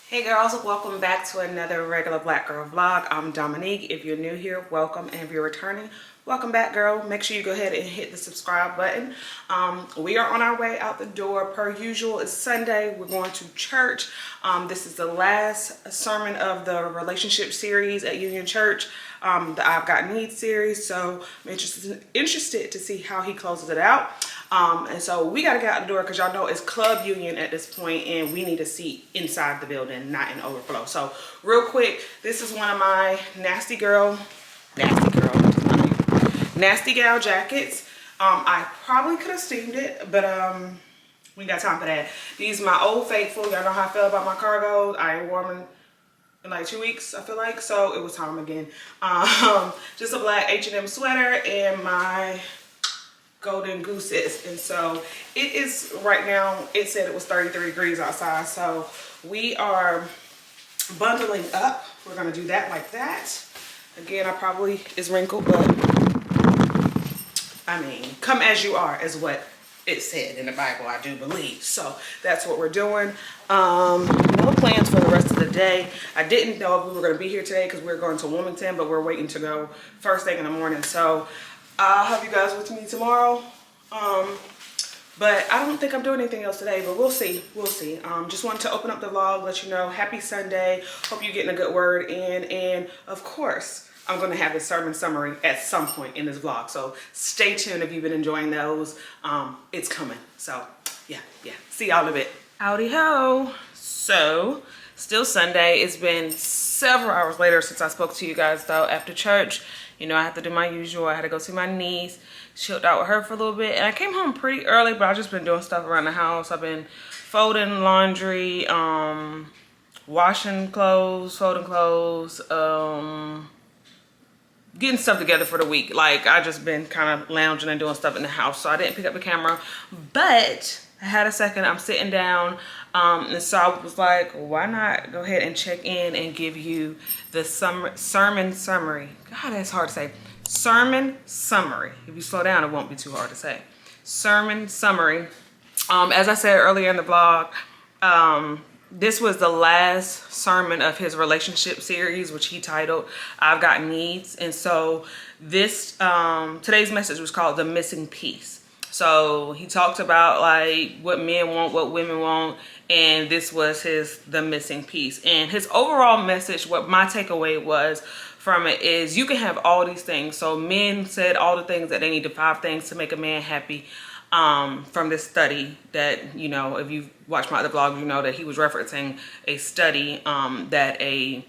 Hey girls, welcome back to another regular black girl vlog. I'm Dominique. If you're new here, welcome, and if you're returning, welcome back, girl. Make sure you go ahead and hit the subscribe button. We are on our way out the door. Per usual, it's Sunday. We're going to church. This is the last sermon of the relationship series at Union Church, the I've Got Needs series. So I'm interested to see how he closes it out. And so we got to get out the door because y'all know it's Club Union at this point and we need a seat inside the building, not in overflow. So real quick, this is one of my nasty gal jackets. I probably could have steamed it, but we ain't got time for that. These are my Old Faithful. Y'all know how I feel about my cargos. I ain't worn them in like 2 weeks, I feel like, so it was time again. Just a black H&M sweater and my golden gooses. And so it is right now, it said it was 33 degrees outside, so we are bundling up. We're gonna do that like that. Again, I probably is wrinkled, but I mean, come as you are is what it said in the Bible, I do believe. So that's what we're doing. No plans for the rest of the day. I didn't know if we were going to be here today because we're going to Wilmington, but we're waiting to go first thing in the morning. So I'll have you guys with me tomorrow. But I don't think I'm doing anything else today, but we'll see. We'll see. Just wanted to open up the vlog, let you know, happy Sunday. Hope you're getting a good word in. And of course, I'm going to have a sermon summary at some point in this vlog. So stay tuned if you've been enjoying those. It's coming. So yeah. See y'all in a bit. Howdy ho. So still Sunday. It's been several hours later since I spoke to you guys though after church. You know, I have to do my usual. I had to go see my niece, chilled out with her for a little bit. And I came home pretty early, but I've just been doing stuff around the house. I've been folding laundry, washing clothes, folding clothes, getting stuff together for the week. Like, I just been kind of lounging and doing stuff in the house. So I didn't pick up the camera, but I had a second. I'm sitting down. And so I was like, why not go ahead and check in and give you the sermon summary. God, that's hard to say. Sermon summary. If you slow down, it won't be too hard to say. Sermon summary. As I said earlier in the vlog, this was the last sermon of his relationship series, which he titled I've Got Needs. And so this today's message was called The Missing Piece. So he talked about like what men want, what women want, and this was the missing piece. And his overall message, what my takeaway was from it is you can have all these things. So men said all the things that they need, the 5 things to make a man happy. From this study that, you know, if you've watched my other vlog, you know that he was referencing a study that a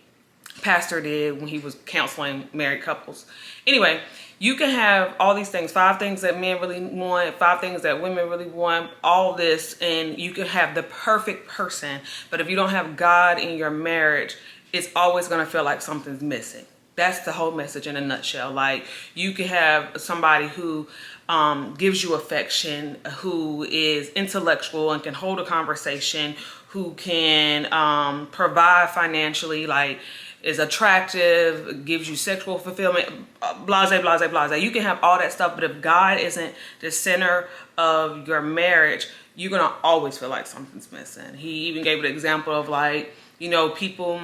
pastor did when he was counseling married couples. Anyway, you can have all these things, 5 things that men really want, 5 things that women really want, all this, and you can have the perfect person. But if you don't have God in your marriage, it's always going to feel like something's missing. That's the whole message in a nutshell. Like, you can have somebody who gives you affection, who is intellectual and can hold a conversation, who can provide financially, like is attractive, gives you sexual fulfillment, blase. You can have all that stuff, but if God isn't the center of your marriage, you're gonna always feel like something's missing. He even gave an example of, like, you know, people,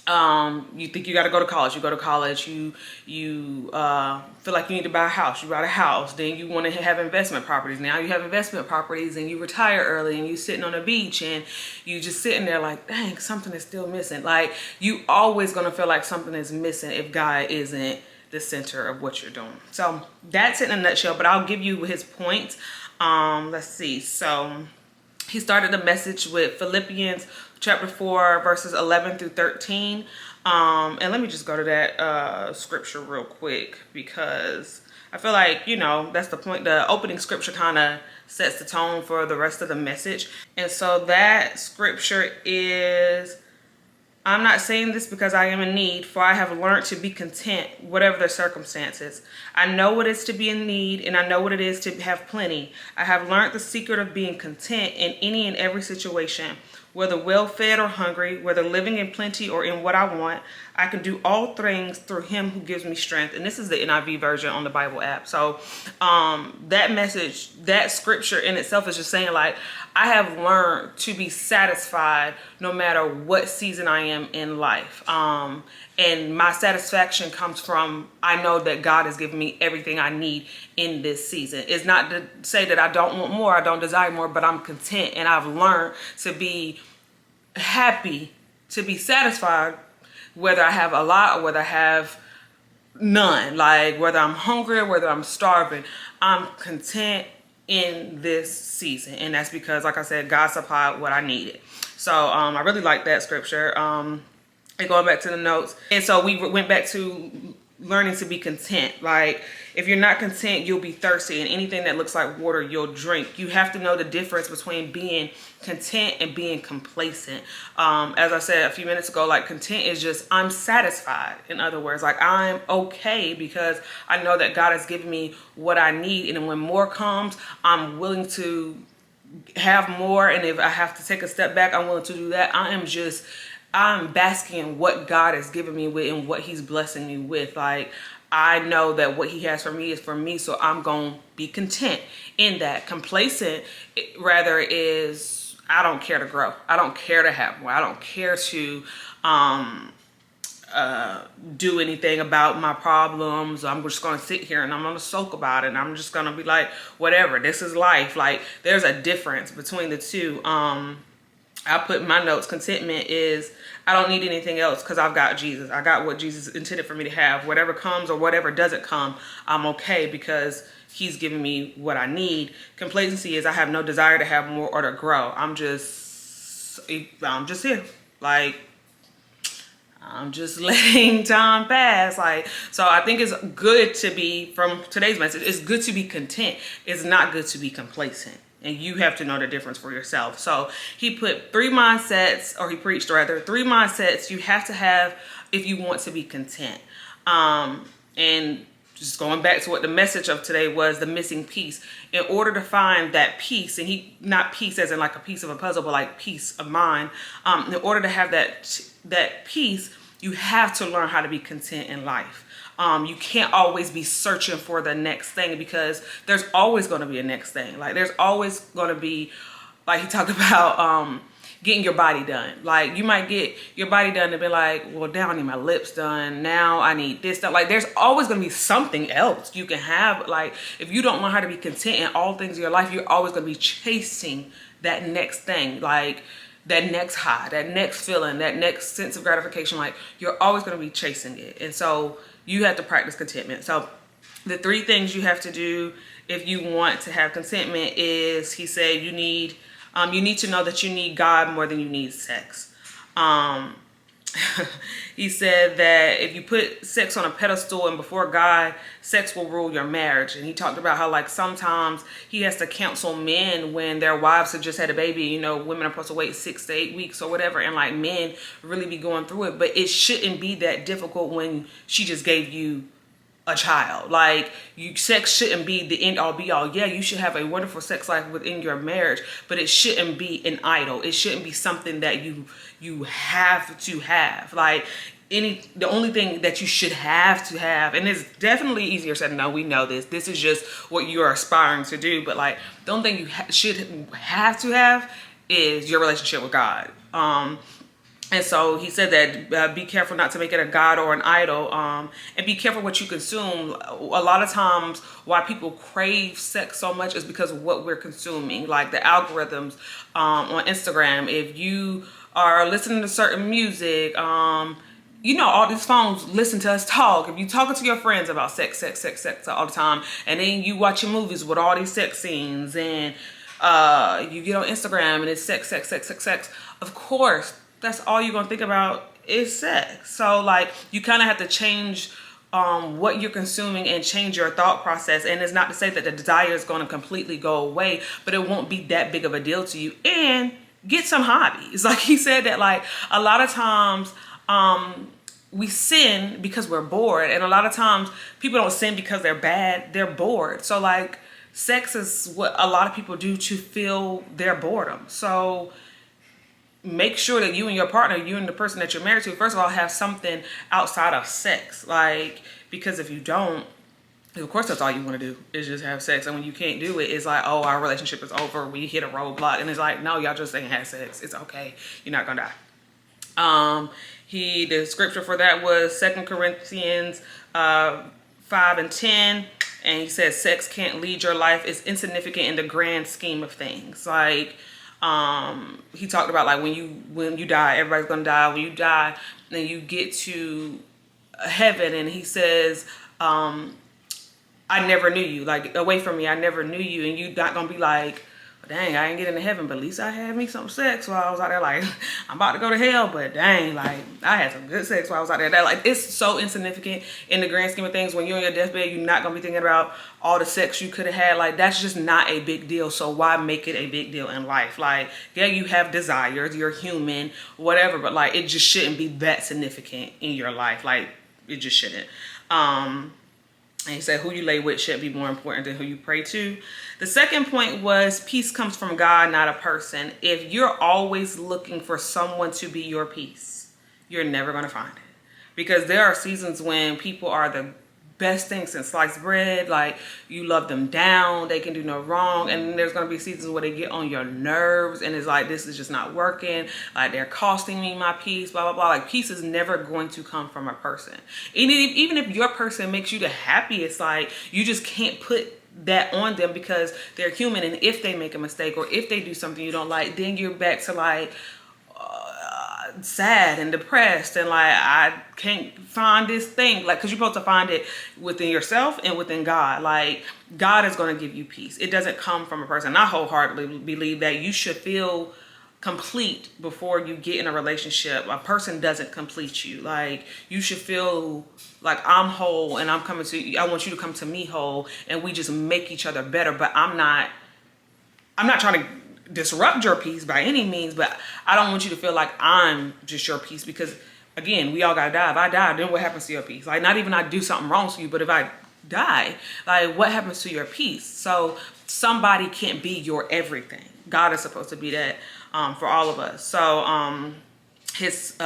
you think you got to go to college, you go to college, you feel like you need to buy a house, you buy a house, then you want to have investment properties. Now you have investment properties and you retire early and you sitting on the beach and you just sitting there like, dang, something is still missing. Like, you always going to feel like something is missing if God isn't the center of what you're doing. So that's it in a nutshell, but I'll give you his points. Let's see. So he started the message with Philippians chapter 4, verses 11 through 13. And let me just go to that scripture real quick because I feel like, you know, that's the point. The opening scripture kind of sets the tone for the rest of the message. And so that scripture is, I'm not saying this because I am in need, for I have learned to be content, whatever the circumstances. I know what it is to be in need, and I know what it is to have plenty. I have learned the secret of being content in any and every situation, whether well-fed or hungry, whether living in plenty or in what I want. I can do all things through him who gives me strength. And this is the NIV version on the Bible app. So that message, that scripture in itself is just saying, like, I have learned to be satisfied no matter what season I am in life. And my satisfaction comes from, I know that God has given me everything I need in this season. It's not to say that I don't want more, I don't desire more, but I'm content, and I've learned to be happy, to be satisfied, whether I have a lot or whether I have none. Like whether I'm hungry or whether I'm starving, I'm content in this season. And that's because, like I said, God supplied what I needed. So I really like that scripture. And going back to the notes, and so we went back to learning to be content. Like if you're not content, you'll be thirsty, and anything that looks like water you'll drink. You have to know the difference between being content and being complacent. As I said a few minutes ago, like content is just, I'm satisfied. In other words, like I'm okay because I know that God has given me what I need, and when more comes, I'm willing to have more. And if I have to take a step back, I'm willing to do that. I'm basking in what God has given me with and what he's blessing me with. Like, I know that what he has for me is for me, so I'm going to be content in that. Complacent, rather, is I don't care to grow. I don't care to have more. I don't care to do anything about my problems. I'm just going to sit here and I'm going to soak about it. And I'm just going to be like, whatever, this is life. Like, there's a difference between the two. I put in my notes, contentment is, I don't need anything else because I've got Jesus. I got what Jesus intended for me to have. Whatever comes or whatever doesn't come, I'm okay because he's giving me what I need. Complacency is I have no desire to have more or to grow. I'm just here. Like, I'm just letting time pass. Like, so I think it's good to be, from today's message, it's good to be content. It's not good to be complacent. And you have to know the difference for yourself. So he put three mindsets, or he preached rather, three mindsets you have to have if you want to be content. And just going back to what the message of today was, the missing piece. In order to find that peace, and not peace as in like a piece of a puzzle, but like peace of mind. In order to have that peace, you have to learn how to be content in life. You can't always be searching for the next thing because there's always going to be a next thing. Like there's always going to be, like he talked about, getting your body done. Like you might get your body done and be like, well, now I need my lips done. Now I need this done. Like there's always going to be something else you can have. Like if you don't learn how to be content in all things in your life, you're always going to be chasing that next thing. Like that next high, that next feeling, that next sense of gratification. Like you're always going to be chasing it. And so you have to practice contentment. So the three things you have to do if you want to have contentment is, he said, you need to know that you need God more than you need sex. He said that if you put sex on a pedestal and before God, sex will rule your marriage. And he talked about how like sometimes he has to counsel men when their wives have just had a baby. You know, women are supposed to wait 6 to 8 weeks or whatever, and like men really be going through it. But it shouldn't be that difficult when she just gave you a child. Like sex shouldn't be the end all be all. Yeah, you should have a wonderful sex life within your marriage, but it shouldn't be an idol. It shouldn't be something that you have to have. Like the only thing that you should have to have, and it's definitely easier said than done. We know this is just what you are aspiring to do, but like the only thing you should have to have is your relationship with God. And so he said that be careful not to make it a god or an idol, and be careful what you consume. A lot of times why people crave sex so much is because of what we're consuming, like the algorithms on Instagram. If you are listening to certain music, you know, all these phones listen to us talk. If you're talking to your friends about sex all the time, and then you watching movies with all these sex scenes, and you get on Instagram and it's sex. Of course, that's all you're gonna think about is sex. So like you kind of have to change what you're consuming and change your thought process. And it's not to say that the desire is going to completely go away, but it won't be that big of a deal to you. And get some hobbies. Like he said that like a lot of times we sin because we're bored, and a lot of times people don't sin because they're bad, they're bored. So like sex is what a lot of people do to fill their boredom. So make sure that you and your partner, you and the person that you're married to, first of all, have something outside of sex. Like, because if you don't, Of course, that's all you want to do is just have sex. And when you can't do it, it's like, oh, our relationship is over. We hit a roadblock. And it's like, no, y'all just ain't had sex. It's okay. You're not going to die. The scripture for that was 2 Corinthians 5:10. And he says, sex can't lead your life. It's insignificant in the grand scheme of things. Like, he talked about like when you die, everybody's going to die. When you die, then you get to heaven. And he says, I never knew you, like away from me, I never knew you. And you not gonna be like, dang, I ain't get into heaven, but at least I had me some sex while I was out there. Like, I'm about to go to hell, but dang, like I had some good sex while I was out there. That, like, it's so insignificant in the grand scheme of things. When you're on your deathbed, you're not gonna be thinking about all the sex you could have had. Like, that's just not a big deal. So why make it a big deal in life? Like, yeah, you have desires, you're human, whatever, but like it just shouldn't be that significant in your life. Like, it just shouldn't. And he said, who you lay with should be more important than who you pray to. The second point was peace comes from God, not a person. If you're always looking for someone to be your peace, you're never going to find it. Because there are seasons when people are the best thing since sliced bread. Like, you love them down, they can do no wrong. And then there's going to be seasons where they get on your nerves and it's like, this is just not working. Like, they're costing me my peace, blah, blah, blah. Like, peace is never going to come from a person. Even if your person makes you the happiest, like, you just can't put that on them because they're human. And if they make a mistake or if they do something you don't like, then you're back to like, sad and depressed and like, I can't find this thing. Like, because you're supposed to find it within yourself and within God. Like, God is going to give you peace. It doesn't come from a person. I wholeheartedly believe that you should feel complete before you get in a relationship. A person doesn't complete you. Like, you should feel like I'm whole and I'm coming to you. I want you to come to me whole and we just make each other better. But I'm not trying to disrupt your peace by any means, but I don't want you to feel like I'm just your peace, because again, we all gotta die. If I die, then what happens to your peace? Like, not even I do something wrong to you, but if I die, like, what happens to your peace? So somebody can't be your everything. God is supposed to be that for all of us. So his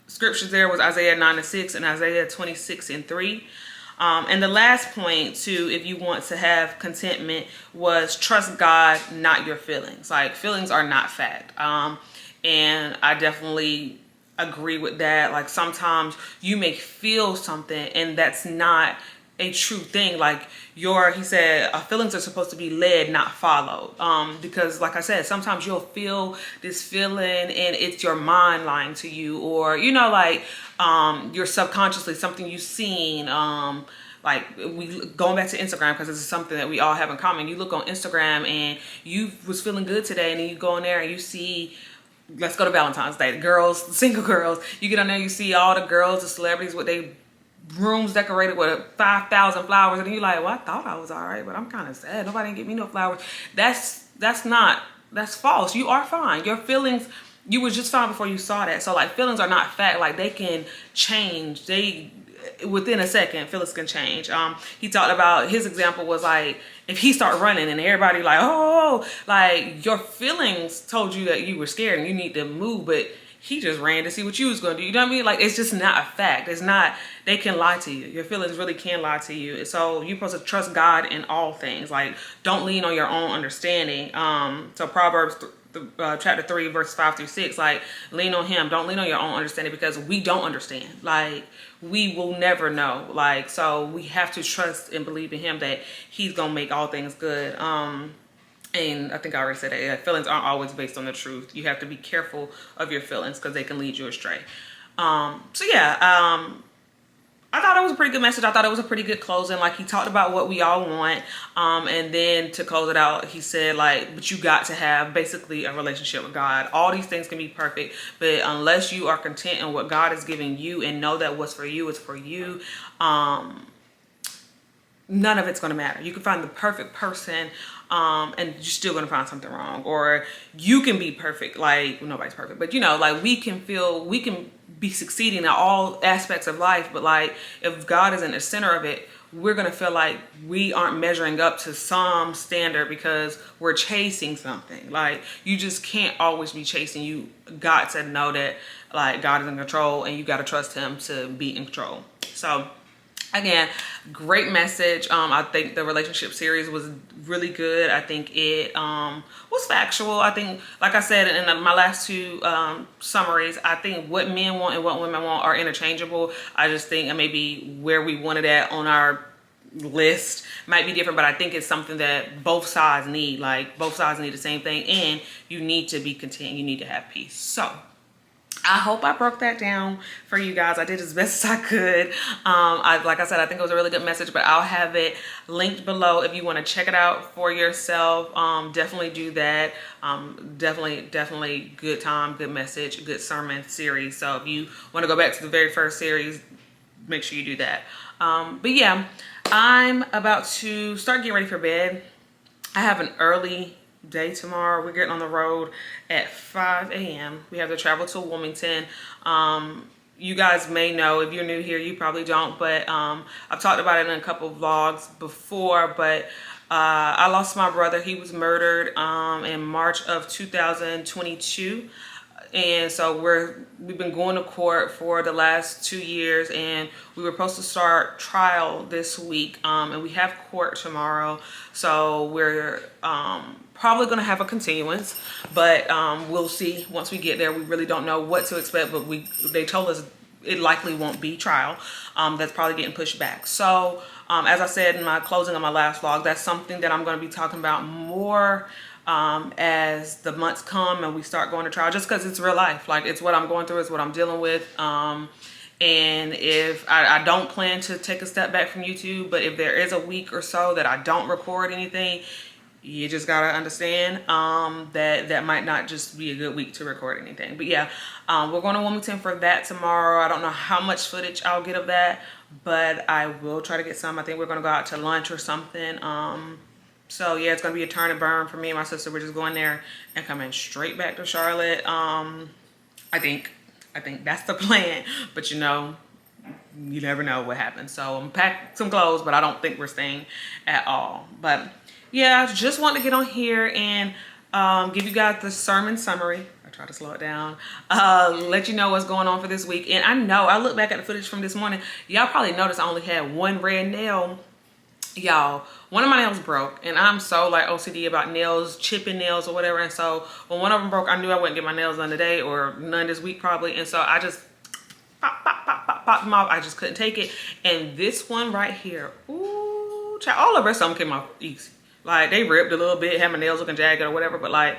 scriptures there was Isaiah 9:6 and Isaiah 26:3. And the last point too, if you want to have contentment, was trust God, not your feelings. Like, feelings are not fact. And I definitely agree with that. Like, sometimes you may feel something and that's not a true thing. Like, he said, feelings are supposed to be led, not followed. Because like I said, sometimes you'll feel this feeling and it's your mind lying to you, or, you know, like, you're subconsciously something you've seen, like, going back to Instagram, because this is something that we all have in common. You look on Instagram and you was feeling good today, and then you go in there and you see, let's go to Valentine's Day, the girls, the single girls, you get on there, you see all the girls, the celebrities with their rooms decorated with 5,000 flowers, and you're like, well, I thought I was all right, but I'm kind of sad. Nobody didn't get me no flowers. That's false. You are fine. Your feelings, you were just fine before you saw that. So like, feelings are not fact. Like, they can change. Within a second, feelings can change. He talked about, his example was like, if he start running and everybody like, oh, like, your feelings told you that you were scared and you need to move, but he just ran to see what you was going to do. You know what I mean? Like, it's just not a fact. It's not, they can lie to you. Your feelings really can lie to you. So you're supposed to trust God in all things. Like, don't lean on your own understanding. So Proverbs chapter 3, verse 5-6, like, lean on him. Don't lean on your own understanding, because we don't understand. Like, we will never know. Like, so we have to trust and believe in him that he's going to make all things good. And I think I already said that, yeah, feelings aren't always based on the truth. You have to be careful of your feelings because they can lead you astray. So yeah, I thought it was a pretty good message. I thought it was a pretty good closing. Like, he talked about what we all want. And then to close it out, he said, like, but you got to have basically a relationship with God. All these things can be perfect, but unless you are content in what God is giving you and know that what's for you is for you, none of it's going to matter. You can find the perfect person, and you're still going to find something wrong. Or you can be perfect. Like, well, nobody's perfect, but you know, like, we can be succeeding in all aspects of life. But like, if God isn't the center of it, we're going to feel like we aren't measuring up to some standard because we're chasing something. Like, you just can't always be chasing. You got to know that, like, God is in control and you got to trust him to be in control. So Again, great message. I think the relationship series was really good. I think it was factual. I think, like I said in my last two summaries, I think what men want and what women want are interchangeable. I just think maybe where we wanted at on our list might be different, but I think it's something that both sides need. Like, both sides need the same thing, and you need to be content. You need to have peace. So I hope I broke that down for you guys. I did as best as I could. Like I said, I think it was a really good message, but I'll have it linked below if you want to check it out for yourself. Definitely do that. Definitely good time, good message, good sermon series. So if you want to go back to the very first series, make sure you do that. But yeah, I'm about to start getting ready for bed. I have an early day tomorrow. We're getting on the road at 5 a.m. We have to travel to Wilmington. You guys may know, if you're new here, you probably don't, but I've talked about it in a couple of vlogs before, but I lost my brother. He was murdered in March of 2022. And so we've been going to court for the last 2 years, and we were supposed to start trial this week, and we have court tomorrow. So we're probably going to have a continuance, but we'll see once we get there. We really don't know what to expect, but they told us it likely won't be trial. That's probably getting pushed back. So as I said in my closing on my last vlog, that's something that I'm going to be talking about more as the months come and we start going to trial, just because it's real life. Like, it's what I'm going through, it's what I'm dealing with. And if I don't plan to take a step back from YouTube, but if there is a week or so that I don't record anything, you just gotta understand that might not just be a good week to record anything. But yeah, we're going to Wilmington for that tomorrow. I don't know how much footage I'll get of that, but I will try to get some. I think we're gonna go out to lunch or something. So yeah, it's gonna be a turn and burn for me and my sister. We're just going there and coming straight back to Charlotte. I think that's the plan, but you know, you never know what happens. So I'm packed some clothes, but I don't think we're staying at all. But yeah, I just want to get on here and give you guys the sermon summary. I try to slow it down. Let you know what's going on for this week. And I know, I look back at the footage from this morning. Y'all probably noticed I only had one red nail. Y'all, one of my nails broke, and I'm so like OCD about nails, chipping nails or whatever. And so when one of them broke, I knew I wouldn't get my nails done today or none this week probably. And so I just pop them off. I just couldn't take it. And this one right here, ooh, child, all the rest of them came off easy. Like, they ripped a little bit, had my nails looking jagged or whatever, but like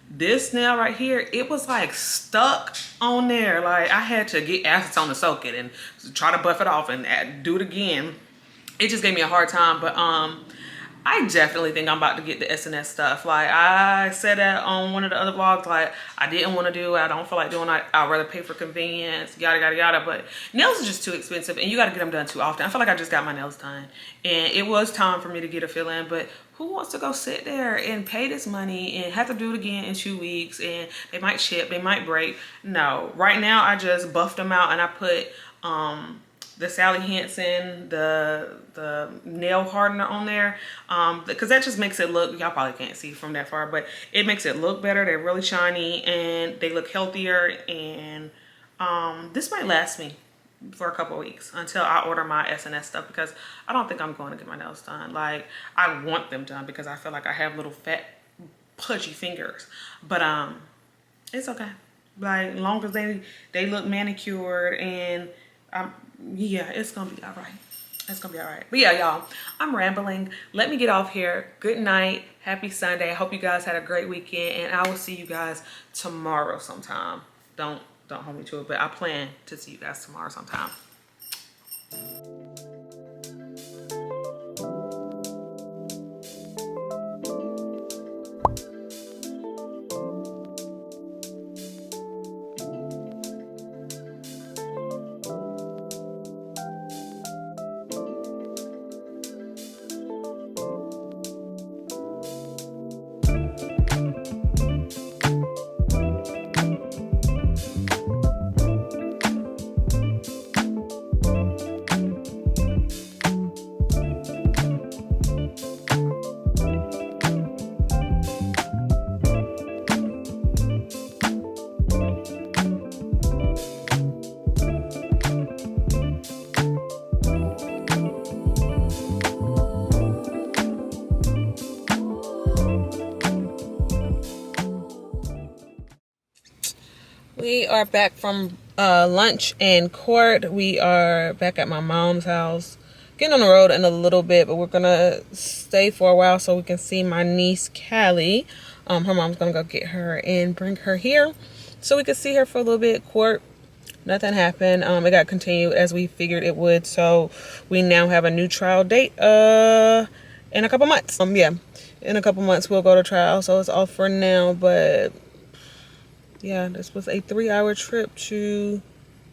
this nail right here, it was like stuck on there. Like, I had to get acetone to soak it and try to buff it off and do it again. It just gave me a hard time, but I definitely think I'm about to get the SNS stuff. Like, I said that on one of the other vlogs, like, I didn't want to do it. I don't feel like doing it. I'd rather pay for convenience, yada, yada, yada. But nails are just too expensive, and you got to get them done too often. I feel like I just got my nails done, and it was time for me to get a fill-in, but who wants to go sit there and pay this money and have to do it again in 2 weeks, and they might chip, they might break? No. Right now, I just buffed them out, and I put the Sally Hansen, the nail hardener on there, because that just makes it look, y'all probably can't see from that far, but it makes it look better. They're really shiny and they look healthier, and this might last me for a couple of weeks until I order my SNS stuff, because I don't think I'm going to get my nails done. Like, I want them done because I feel like I have little fat pudgy fingers, but it's okay. Like, long as they look manicured, and yeah, it's gonna be all right. It's gonna be all right. But yeah, y'all, I'm rambling. Let me get off here. Good night. Happy Sunday. I hope you guys had a great weekend, and I will see you guys tomorrow sometime. Don't hold me to it, but I plan to see you guys tomorrow sometime. We are back from lunch and court. We are back at my mom's house. Getting on the road in a little bit, but we're gonna stay for a while so we can see my niece Callie. Her mom's gonna go get her and bring her here so we could see her for a little bit. Court, nothing happened. It got continued as we figured it would. So we now have a new trial date in a couple months. In a couple months we'll go to trial. So it's off for now, but yeah, this was a 3-hour trip to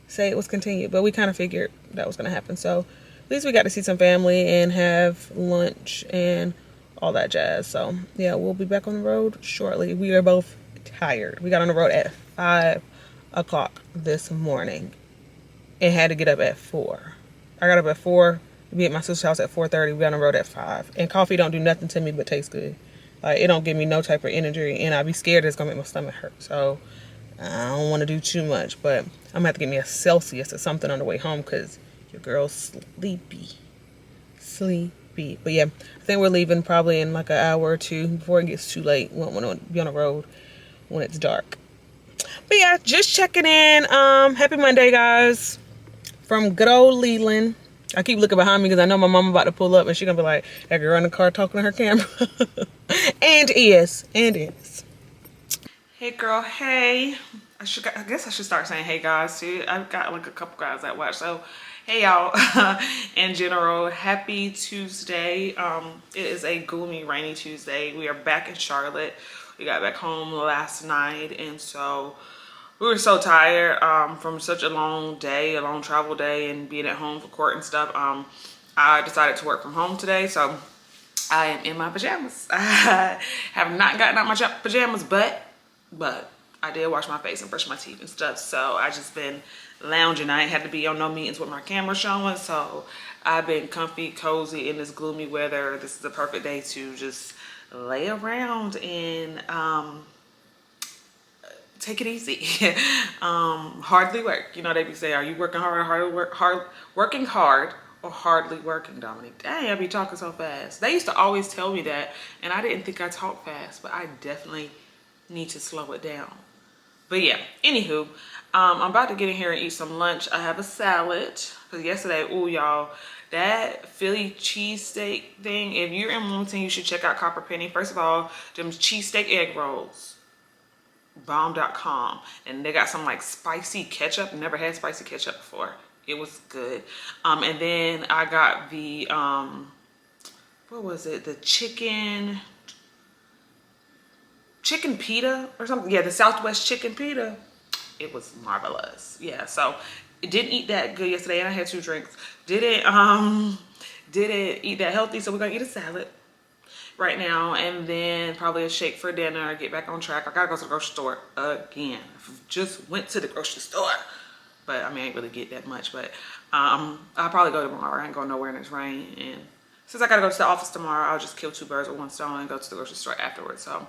say it was continued, but we kind of figured that was going to happen. So at least we got to see some family and have lunch and all that jazz. So yeah, we'll be back on the road shortly. We are both tired. We got on the road at 5 o'clock this morning and had to get up at 4. I got up at 4 to be at my sister's house at 4:30. We got on the road at 5. And coffee don't do nothing to me but taste good. Like, it don't give me no type of energy, and I be scared it's gonna make my stomach hurt. So I don't want to do too much, but I'm gonna have to get me a Celsius or something on the way home because your girl's sleepy. But yeah, I think we're leaving probably in like an hour or two before it gets too late. We don't want to be on the road when it's dark. But yeah, just checking in. Happy Monday, guys, from good old Leland. I keep looking behind me because I know my mom about to pull up and she's gonna be like, that girl in the car talking to her camera. and is. Hey girl, hey. I guess I should start saying hey guys too. I've got like a couple guys that watch. So hey y'all. In general, happy Tuesday. It is a gloomy, rainy Tuesday. We are back in Charlotte. We got back home last night, and so we were so tired from such a long day, a long travel day, and being at home for court and stuff. I decided to work from home today, so I am in my pajamas. I have not gotten out my pajamas, but I did wash my face and brush my teeth and stuff. So I just been lounging. I ain't had to be on no meetings with my camera showing, so I've been comfy, cozy in this gloomy weather. This is the perfect day to just lay around and take it easy. Hardly work. You know, they be saying, are you working hard or working hard or hardly working, Dominique? Dang, I be talking so fast. They used to always tell me that, and I didn't think I talk fast, but I definitely need to slow it down. But yeah, anywho, I'm about to get in here and eat some lunch. I have a salad, because yesterday, ooh, y'all, that Philly cheesesteak thing, if you're in Wilmington, you should check out Copper Penny. First of all, them cheesesteak egg rolls, bomb.com, and they got some like spicy ketchup. Never had spicy ketchup before. It was good. And then I got the what was it, the chicken pita or something. Yeah, the Southwest chicken pita. It was marvelous. Yeah, so it didn't eat that good yesterday, and I had 2 drinks. Didn't eat that healthy, so we're gonna eat a salad right now, and then probably a shake for dinner, get back on track. I gotta go to the grocery store again. Just went to the grocery store, but I mean, I ain't really get that much, but I'll probably go tomorrow. I ain't going nowhere in this rain, and since I gotta go to the office tomorrow, I'll just kill 2 birds with 1 stone and go to the grocery store afterwards. So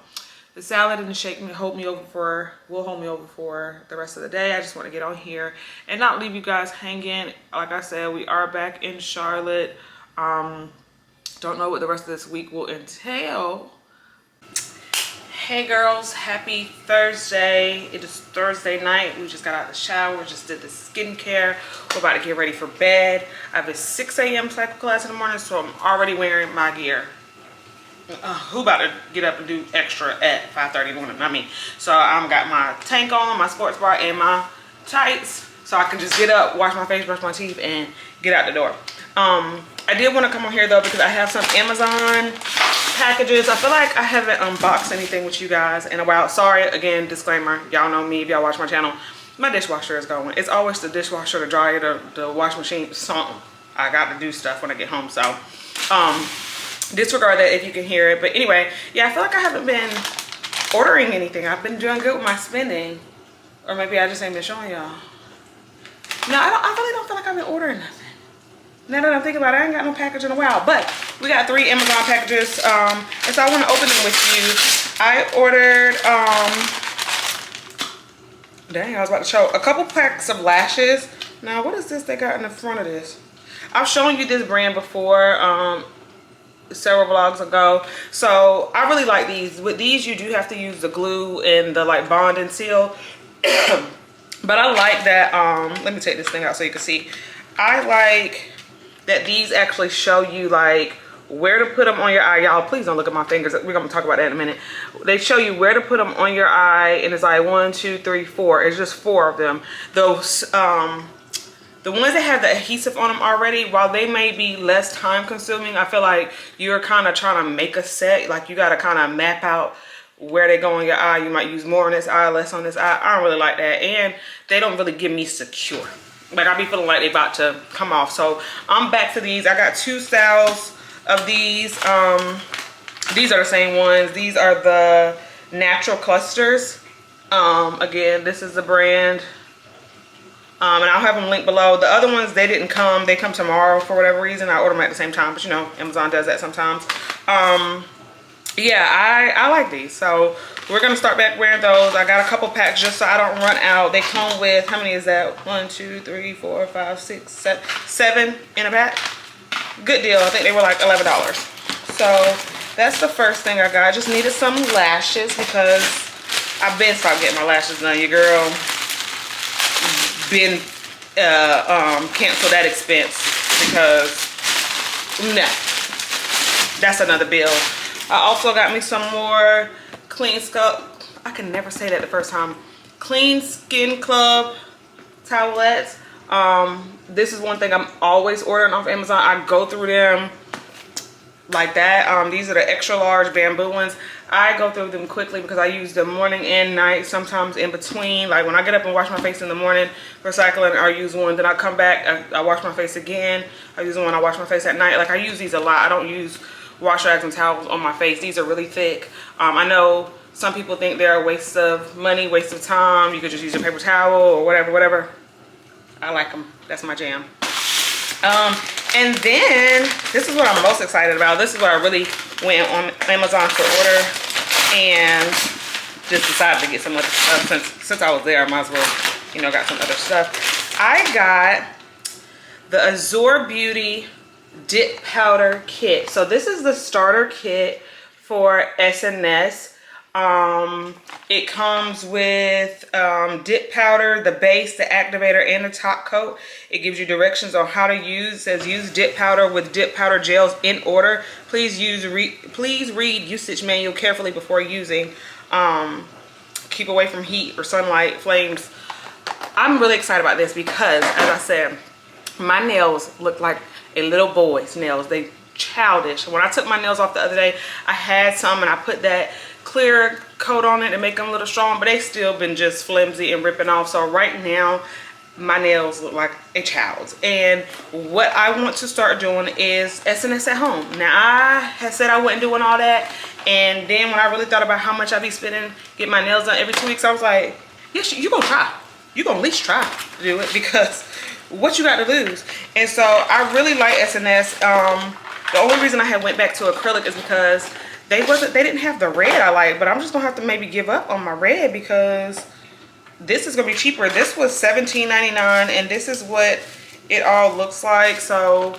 the salad and the shake will hold me over for the rest of the day. I just want to get on here and not leave you guys hanging. Like I said, we are back in Charlotte. Don't know what the rest of this week will entail. Hey girls, happy Thursday. It is Thursday night. We just got out of the shower, just did the skincare. We're about to get ready for bed. I have a 6 a.m. cycle class in the morning, so I'm already wearing my gear. Who about to get up and do extra at 5:30 in the morning? Not me. So I've got my tank on, my sports bra, and my tights, so I can just get up, wash my face, brush my teeth, and get out the door. I did want to come on here though because I have some Amazon packages. I feel like I haven't unboxed anything with you guys in a while. Sorry, again, disclaimer. Y'all know me if y'all watch my channel. My dishwasher is going. It's always the dishwasher, the dryer, the wash machine, something. I got to do stuff when I get home, so disregard that if you can hear it. But anyway, yeah, I feel like I haven't been ordering anything. I've been doing good with my spending, or maybe I just ain't been showing y'all. No, I really don't feel like I've been ordering nothing. Now that I'm thinking about it, I ain't got no package in a while, but we got 3 Amazon packages, and so I want to open them with you. I ordered, dang, I was about to show a couple packs of lashes. Now, what is this they got in the front of this? I've shown you this brand before, several vlogs ago, so I really like these. With these, you do have to use the glue and the like bond and seal. But I like that, let me take this thing out so you can see. I like that these actually show you like where to put them on your eye. Y'all, please don't look at my fingers. We're gonna talk about that in a minute. They show you where to put them on your eye, and it's like 1, 2, 3, 4. It's just 4 of them. Those, the ones that have the adhesive on them already, while they may be less time consuming, I feel like you're kind of trying to make a set. Like you got to kind of map out where they go on your eye. You might use more on this eye, less on this eye. I don't really like that. And they don't really get me secure. Like I be feeling like they about to come off. So I'm back to these. I got 2 styles of these. These are the same ones. These are the natural clusters. Again, this is the brand. And I'll have them linked below. The other ones, they didn't come. They come tomorrow for whatever reason. I order them at the same time, but you know, Amazon does that sometimes. Yeah, I like these. So we're gonna start back wearing those. I got a couple packs just so I don't run out. They come with, how many is that? 1, 2, 3, 4, 5, 6, 7 in a pack. Good deal. I think they were like $11. So that's the first thing I got. I just needed some lashes because I've been stopped getting my lashes done. Your girl been cancel that expense because no, that's another bill. I also got me some more Clean Skin. I can never say that the first time. Clean Skin Club towelettes. This is one thing I'm always ordering off Amazon. I go through them like that. These are the extra large bamboo ones. I go through them quickly because I use them morning and night, sometimes in between. Like when I get up and wash my face in the morning for cycling, I use one. Then I come back, I wash my face again. I use one, I wash my face at night. Like I use these a lot. I don't use wash rags and towels on my face. These are really thick. I know some people think they're a waste of money, waste of time. You could just use a paper towel or whatever. I like them. That's my jam. And then this is what I'm most excited about. This is what I really went on Amazon to order and just decided to get some other stuff since I was there. I might as well, you know, got some other stuff. I got the Azure Beauty Dip Powder Kit. So this is the starter kit for SNS. It comes with dip powder, the base, the activator, and the top coat. It gives you directions on how to use. It says use dip powder with dip powder gels in order. Please read usage manual carefully before using. Keep away from heat or sunlight, flames. I'm really excited about this because, as I said, my nails look like a little boy's nails. They childish. When I took my nails off the other day, I had some and I put that clear coat on it to make them a little strong, but they still been just flimsy and ripping off. So right now my nails look like a child's. And what I want to start doing is SNS at home. Now I had said I wasn't doing all that, and then when I really thought about how much I be spending get my nails done every 2 weeks, I was like, yes, you gonna try. You gonna at least try to do it because what you got to lose? And so I really like SNS. The only reason I had went back to acrylic is because they didn't have the red I like, but I'm just gonna have to maybe give up on my red because this is gonna be cheaper. This was $17.99 and this is what it all looks like. So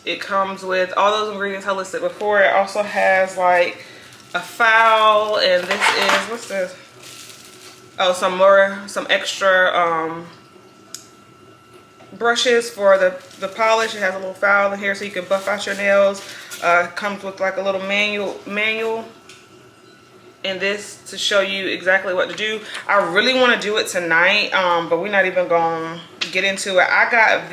it comes with all those ingredients I listed before. It also has like a foul, and this is, what's this? Oh, some extra brushes for the polish. It has a little foul in here so you can buff out your nails. Comes with like a little manual in this to show you exactly what to do. I really want to do it tonight, but we're not even gonna get into it. I got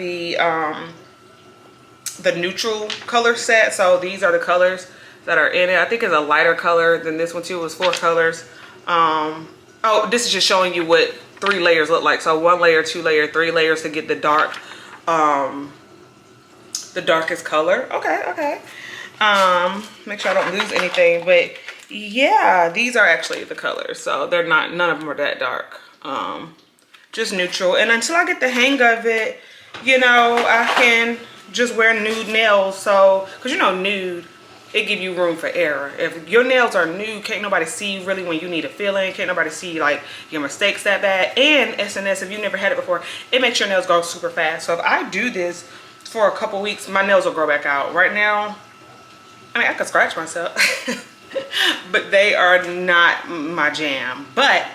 the neutral color set, so these are the colors that are in it. I think it's a lighter color than this one too. It was 4 colors. Oh, this is just showing you what 3 layers look like. So 1 layer, 2 layer, 3 layers to get the darkest color. Okay. Make sure I don't lose anything, but yeah, these are actually the colors. So they're not, none of them are that dark. Just neutral. And until I get the hang of it, you know, I can just wear nude nails. So, cause you know, nude, it give you room for error. If your nails are nude, can't nobody see really when you need a filling. Can't nobody see like your mistakes that bad. And SNS, if you've never had it before, it makes your nails grow super fast. So if I do this for a couple weeks, my nails will grow back out. Right now, I mean, I could scratch myself, but they are not my jam. But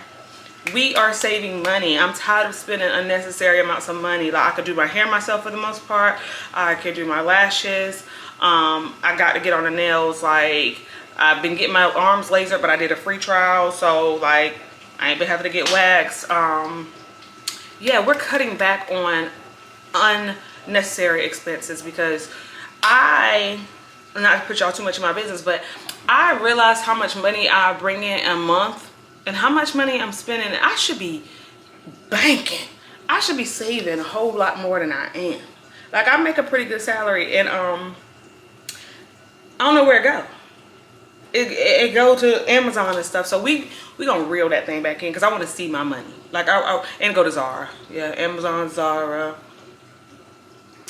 we are saving money. I'm tired of spending unnecessary amounts of money. Like I could do my hair myself for the most part. I could do my lashes. I got to get on the nails. Like I've been getting my arms lasered, but I did a free trial, so like I ain't been having to get waxed. Yeah, we're cutting back on unnecessary expenses because not to put y'all too much in my business, but I realize how much money I bring in a month and how much money I'm spending. I should be banking. I should be saving a whole lot more than I am. Like I make a pretty good salary, and I don't know where it go. It go to Amazon and stuff. So we gonna reel that thing back in because I want to see my money. Like and go to Zara. Yeah, Amazon, Zara.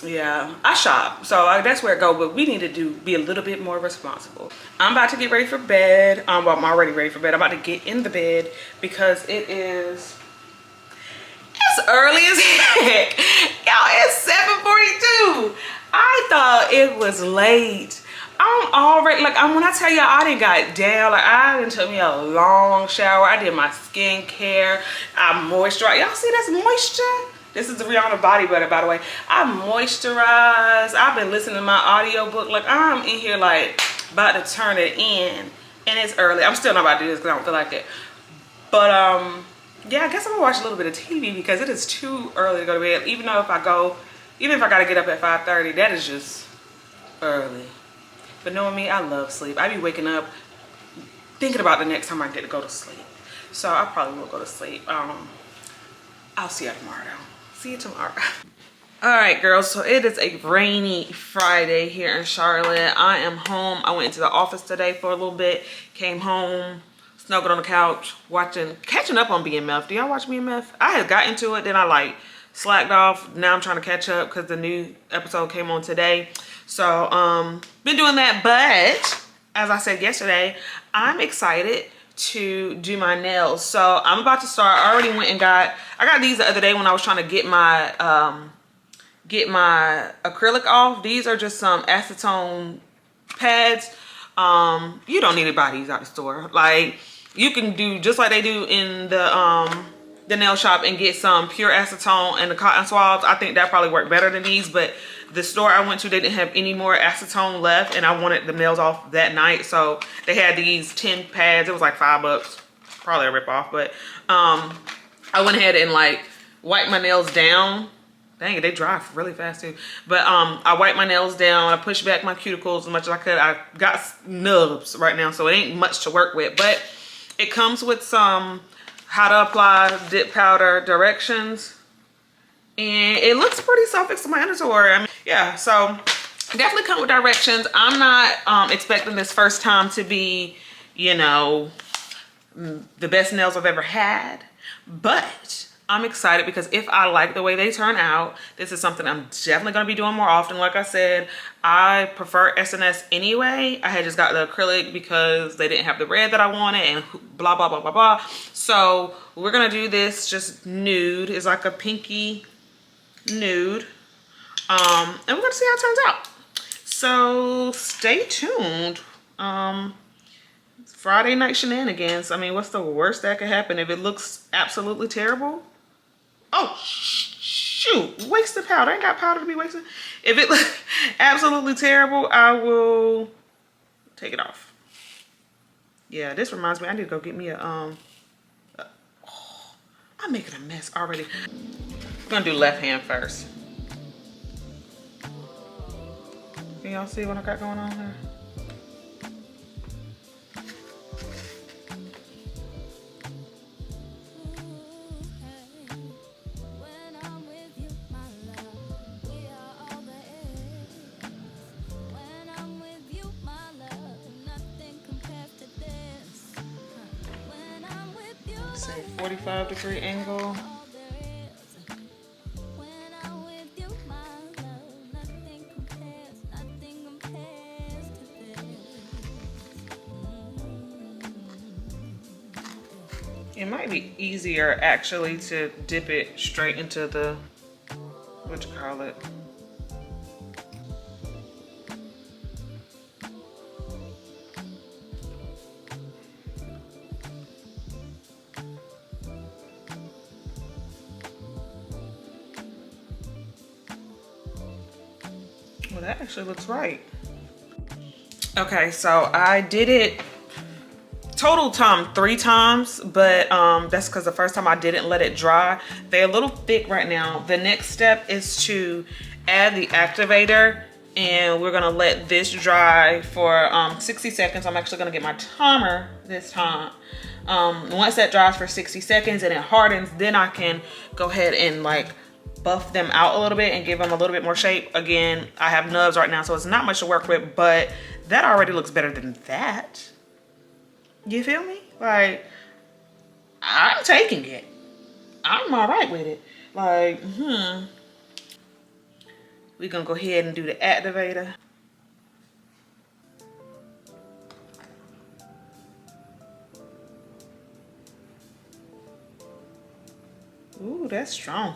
Yeah, I shop, so that's where it go. But we need to be a little bit more responsible. I'm about to get ready for bed. Well, I'm already ready for bed. I'm about to get in the bed because it's early as heck. Y'all, it's 7:42. I thought it was late. I'm already, like, when I tell y'all I done got down, like I done took me a long shower. I did my skincare. I moisturized. Y'all see this moisture? This is the Rihanna body butter, by the way. I moisturize. I've been listening to my audiobook. Like I'm in here like about to turn it in, and it's early. I'm still not about to do this because I don't feel like it. But yeah, I guess I'm gonna watch a little bit of TV because it is too early to go to bed. Even if I gotta get up at 5:30, that is just early. But knowing me, I love sleep. I be waking up thinking about the next time I get to go to sleep. So I probably will go to sleep. I'll see you tomorrow though. See you tomorrow. All right, girls, so it is a rainy Friday here in Charlotte. I am home. I went into the office today for a little bit, came home, snuggled on the couch, catching up on BMF. Do y'all watch BMF? I had got into it, then I like slacked off. Now I'm trying to catch up because the new episode came on today. So, been doing that, but as I said yesterday, I'm excited to do my nails. So I'm about to start. I already went and I got these the other day when I was trying to get my acrylic off. These are just some acetone pads. You don't need to buy these out the store. Like you can do just like they do in the nail shop and get some pure acetone and the cotton swabs. I think that probably worked better than these, but the store I went to, they didn't have any more acetone left, and I wanted the nails off that night, so they had these 10 pads. It was like $5, probably a rip-off, but I went ahead and like wiped my nails down. Dang it, they dry really fast too. But I wiped my nails down, I pushed back my cuticles as much as I could. I got nubs right now, so it ain't much to work with, but it comes with some how to apply dip powder directions. And it looks pretty self-explanatory. I mean, yeah, so definitely come with directions. I'm not expecting this first time to be, you know, the best nails I've ever had. But I'm excited because if I like the way they turn out, this is something I'm definitely going to be doing more often. Like I said, I prefer SNS anyway. I had just got the acrylic because they didn't have the red that I wanted and blah, blah, blah, blah, blah. So we're going to do this just nude. It's like a pinky nude, and we're gonna see how it turns out. So stay tuned. Friday night shenanigans. I mean, what's the worst that could happen? If it looks absolutely terrible, oh shoot, wasted powder. I ain't got powder to be wasted. If it looks absolutely terrible, I will take it off. Yeah, this reminds me, I need to go get me a I'm making a mess already. I'm gonna do left hand first. Can y'all see what I got going on here? Say 45-degree angle. It might be easier actually to dip it straight into the, what you call it? Well, that actually looks right. Okay, so I did it total time 3 times, but that's because the first time I didn't let it dry. They're a little thick right now. The next step is to add the activator, and we're gonna let this dry for 60 seconds. I'm actually gonna get my timer this time. Once that dries for 60 seconds and it hardens, then I can go ahead and like buff them out a little bit and give them a little bit more shape. Again, I have nubs right now, so it's not much to work with, but that already looks better than that. You feel me? Like, I'm taking it. I'm all right with it. Like, we're gonna go ahead and do the activator. Ooh, that's strong.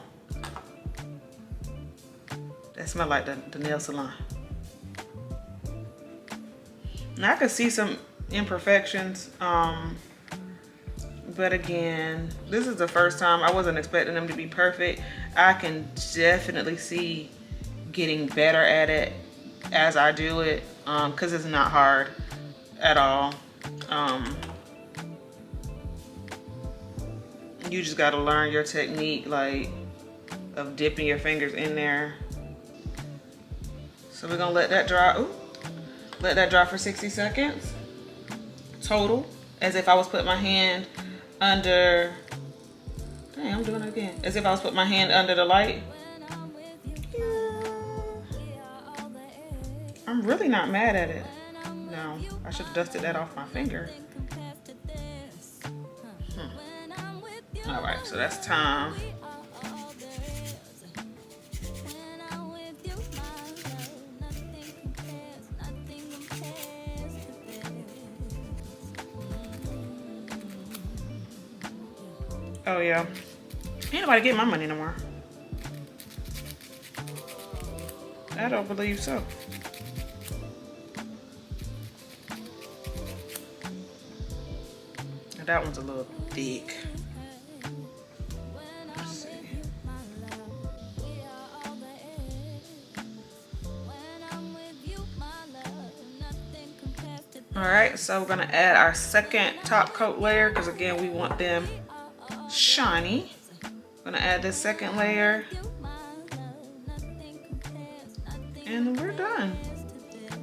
That smells like the nail salon. Now I can see some imperfections, but again, this is the first time. I wasn't expecting them to be perfect. I can definitely see getting better at it as I do it, because it's not hard at all. You just got to learn your technique, like, of dipping your fingers in there. So we're gonna let that dry. Ooh, let that dry for 60 seconds total, as if I was putting my hand under. Dang, I'm doing it again. As if I was putting my hand under the light. I'm really not mad at it. No, I should have dusted that off my finger. All right, so that's time. Oh yeah, ain't nobody getting my money no more. I don't believe so. That one's a little thick. Let's see. All right, so we're gonna add our second top coat layer, because again, we want them shiny. I'm gonna add this second layer, and we're done.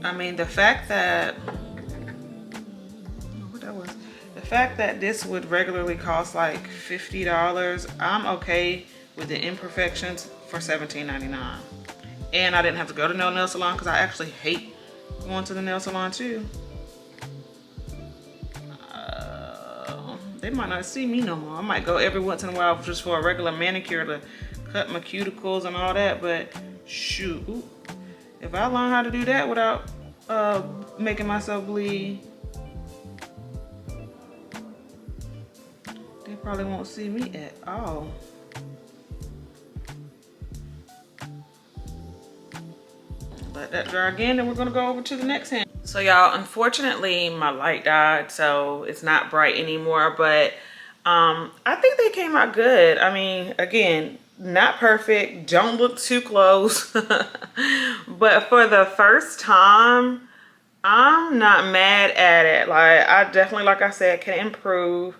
I mean, the fact that this would regularly cost like $50, I'm okay with the imperfections for $17.99. And I didn't have to go to no nail salon, because I actually hate going to the nail salon too. They might not see me no more. I might go every once in a while just for a regular manicure to cut my cuticles and all that, but shoot, if I learn how to do that without making myself bleed, they probably won't see me at all. Let that dry again, and we're gonna go over to the next hand. So y'all, unfortunately my light died, so it's not bright anymore, but I think they came out good. I mean, again, not perfect, don't look too close, but for the first time, I'm not mad at it. Like, I definitely, like I said, can improve.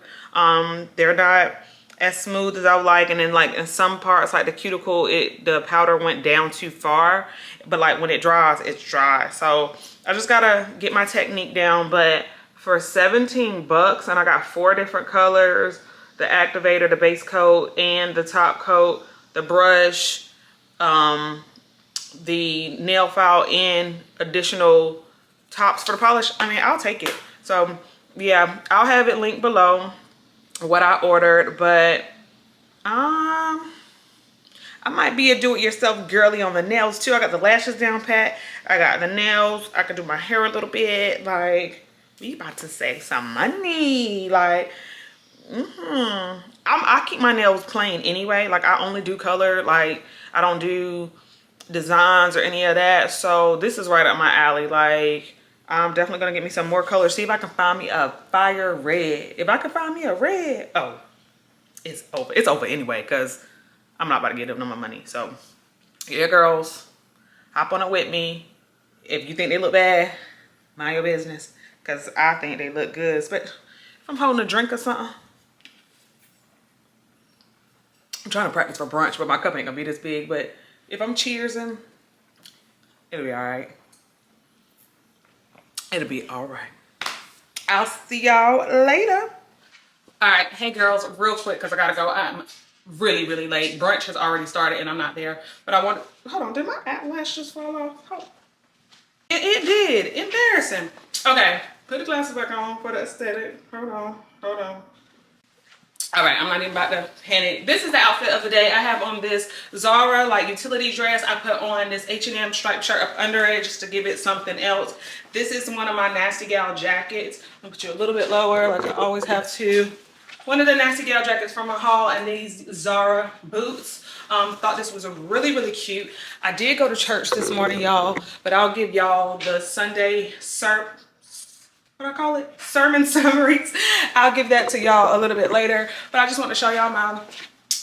They're not as smooth as I would like, and then like in some parts, like the cuticle, the powder went down too far, but like when it dries, it's dry. So I just gotta get my technique down. But for 17 bucks, and I got 4 different colors, the activator, the base coat, and the top coat, the brush, the nail file, and additional tops for the polish, I mean, I'll take it. So yeah, I'll have it linked below what I ordered, but I might be a do-it-yourself girly on the nails too. I got the lashes down pat, I got the nails, I can do my hair a little bit. Like, we about to save some money. Like, I keep my nails plain anyway. Like, I only do color. Like, I don't do designs or any of that. So this is right up my alley. Like, I'm definitely gonna get me some more colors. See if I can find me a fire red. If I can find me a red, oh, it's over. It's over anyway, because I'm not about to give them no more money. So yeah, girls, hop on it with me. If you think they look bad, mind your business. Because I think they look good. But if I'm holding a drink or something. I'm trying to practice for brunch, but my cup ain't gonna be this big. But if I'm cheersing, it'll be all right. It'll be all right. I'll see y'all later. All right, hey girls, real quick, because I gotta go. I'm really, really late. Brunch has already started and I'm not there. But I want, hold on, did my eyelash just fall off? Hold on. It did, embarrassing. Okay, put the glasses back on for the aesthetic. Hold on. All right, I'm not even about to panic. This is the outfit of the day. I have on this Zara like utility dress. I put on this H&M striped shirt up under it just to give it something else. This is one of my Nasty Gal jackets. I'll put you a little bit lower like I always have to. One of the Nasty Gal jackets from a haul, and these Zara boots. Thought this was a really, really cute. I did go to church this morning, y'all, but I'll give y'all the Sunday sermon summaries. I'll give that to y'all a little bit later, but I just want to show y'all my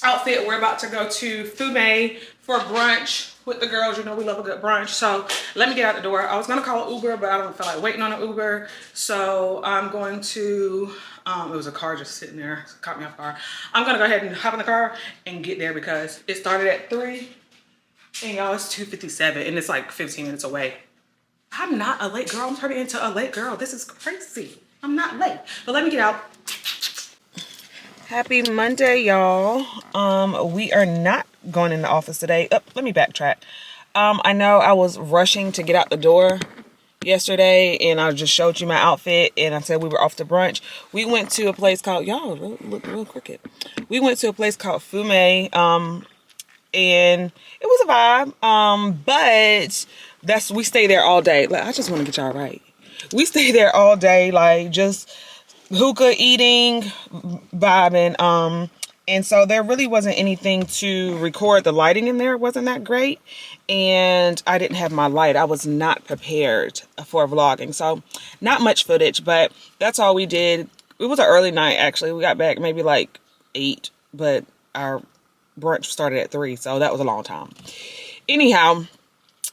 outfit. We're about to go to Fume for brunch with the girls. You know we love a good brunch, so let me get out the door. I was gonna call an Uber, but I don't feel like waiting on an Uber, so I'm going to it was a car just sitting there, caught me off guard. I'm gonna go ahead and hop in the car and get there because it started at 3 and y'all it's 2:57 and it's like 15 minutes away. I'm not a late girl. I'm turning into a late girl. This is crazy. I'm not late. But let me get out. Happy Monday, y'all. We are not going in the office today. Let me backtrack. I know I was rushing to get out the door yesterday and I just showed you my outfit and I said we were off to brunch. We went to a place called, y'all look real crooked. We went to a place called Fume, and it was a vibe. But we stay there all day. Like, I just want to get y'all right. We stay there all day, like just hookah eating, vibing. And so there really wasn't anything to record. The lighting in there wasn't that great. And I didn't have my light. I was not prepared for vlogging. So not much footage, but that's all we did. It was an early night, actually. We got back maybe like 8, but our brunch started at 3. So that was a long time. Anyhow,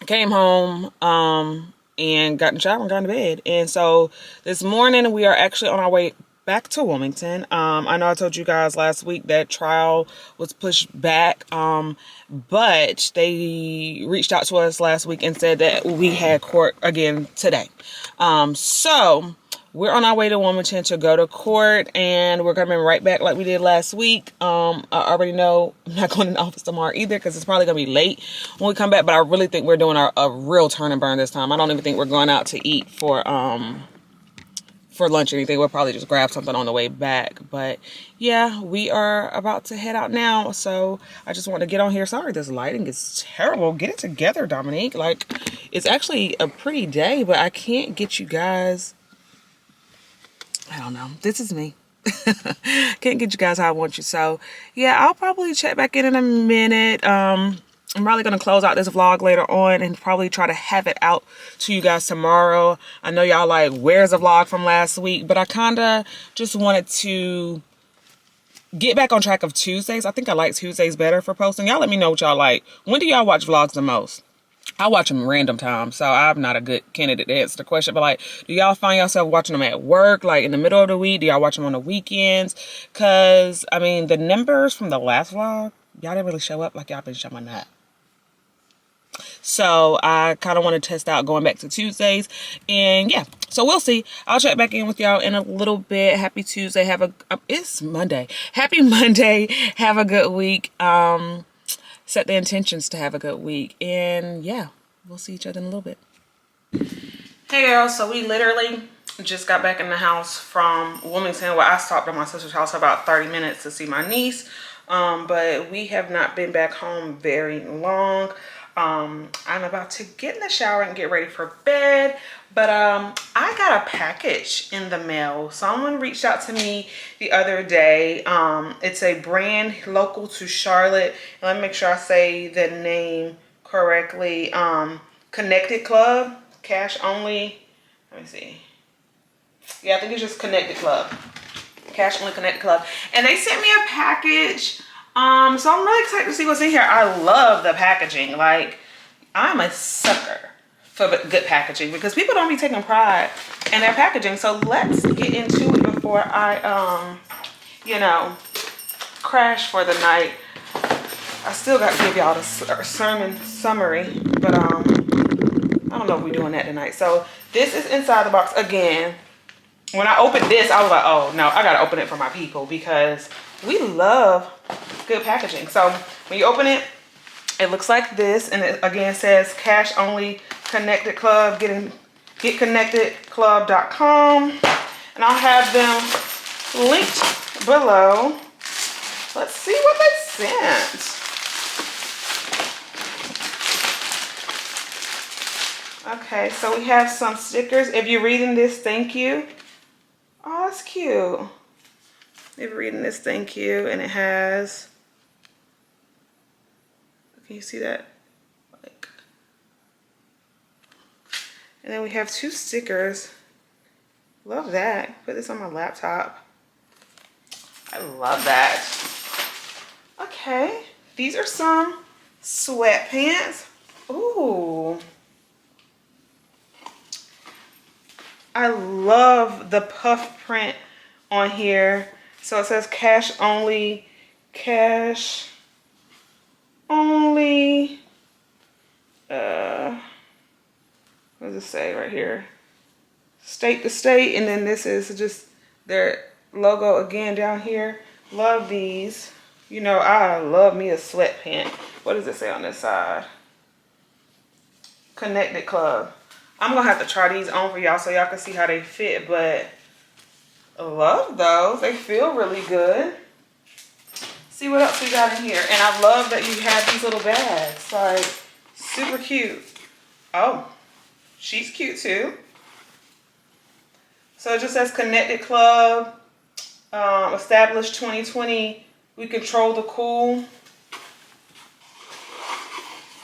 came home and got in the shower and got into bed. And so this morning we are actually on our way back to Wilmington. I know I told you guys last week that trial was pushed back, but they reached out to us last week and said that we had court again today. So we're on our way to Wilmington to go to court, and we're coming right back like we did last week. I already know I'm not going in the office tomorrow either because it's probably going to be late when we come back, but I really think we're doing a real turn and burn this time. I don't even think we're going out to eat for lunch or anything. We'll probably just grab something on the way back. But yeah, we are about to head out now. So I just want to get on here. Sorry, this lighting is terrible. Get it together, Dominique. Like, it's actually a pretty day, but I can't get you guys. I don't know. This is me. Can't get you guys how I want you. So yeah, I'll probably check back in a minute. I'm probably going to close out this vlog later on and probably try to have it out to you guys tomorrow. I know y'all like, where's the vlog from last week? But I kind of just wanted to get back on track of Tuesdays. I think I like Tuesdays better for posting. Y'all let me know what y'all like. When do y'all watch vlogs the most? I watch them random times, so I'm not a good candidate to answer the question. But like, do y'all find yourself watching them at work, like in the middle of the week? Do y'all watch them on the weekends? Because, I mean, the numbers from the last vlog, y'all didn't really show up like y'all been showing up. So I kind of want to test out going back to Tuesdays. And yeah, so we'll see. I'll check back in with y'all in a little bit. Happy Tuesday. It's Monday. Happy Monday. Have a good week. Set the intentions to have a good week. And yeah, we'll see each other in a little bit. Hey girls, so we literally just got back in the house from Wilmington, where I stopped at my sister's house for about 30 minutes to see my niece. But we have not been back home very long. I'm about to get in the shower and get ready for bed, but I got a package in the mail. Someone reached out to me the other day. It's a brand local to Charlotte. Let me make sure I say the name correctly. Connected Club, cash only. Let me see. Yeah, I think it's just Connected Club. Cash only Connected Club. And they sent me a package. So I'm really excited to see what's in here. I love the packaging. Like, I'm a sucker for good packaging, because people don't be taking pride in their packaging. So let's get into it before I, you know, crash for the night. I still got to give y'all the sermon summary, but I don't know if we're doing that tonight. So this is inside the box. Again, when I opened this, I was like, oh no, I got to open it for my people, because we love good packaging. So when you open it, it looks like this, and it again says cash only connected club, getconnectedclub.com, and I'll have them linked below. Let's see what they sent. Okay, so we have some stickers. If you're reading this, thank you. Oh, that's cute. If you're reading this, thank you. And it has, can you see that? Like, and then we have 2 stickers. Love that. Put this on my laptop. I love that. Okay, these are some sweatpants. Ooh. I love the puff print on here. So it says cash only, cash only. What does it say right here? State to state, and then this is just their logo again down here. Love these. You know, I love me a sweatpant. What does it say on this side? Connected Club. I'm gonna have to try these on for y'all so y'all can see how they fit, but I love those. They feel really good. See what else we got in here. And I love that you have these little bags. Like, super cute. Oh, she's cute too. So it just says Connected Club, established 2020. We control the cool.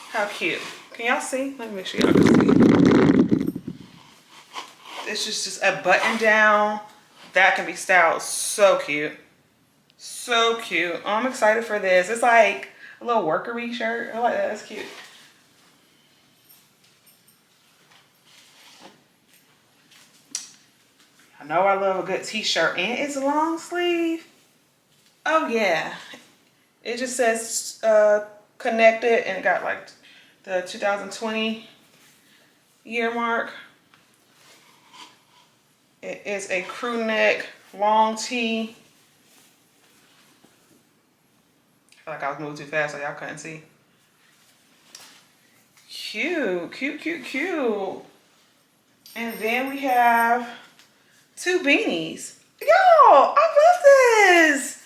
How cute. Can y'all see? Let me make sure y'all can see. It's just a button down that can be styled. So cute. So cute. Oh, I'm excited for this. It's like a little workery shirt. I like that. That's cute. I know I love a good t-shirt, and it's a long sleeve. Oh yeah. It just says connected, and it got like the 2020 year mark. It is a crew neck long tee. I feel like I was moving too fast so y'all couldn't see. Cute, cute, cute, cute. And then we have 2 beanies. Y'all, I love this.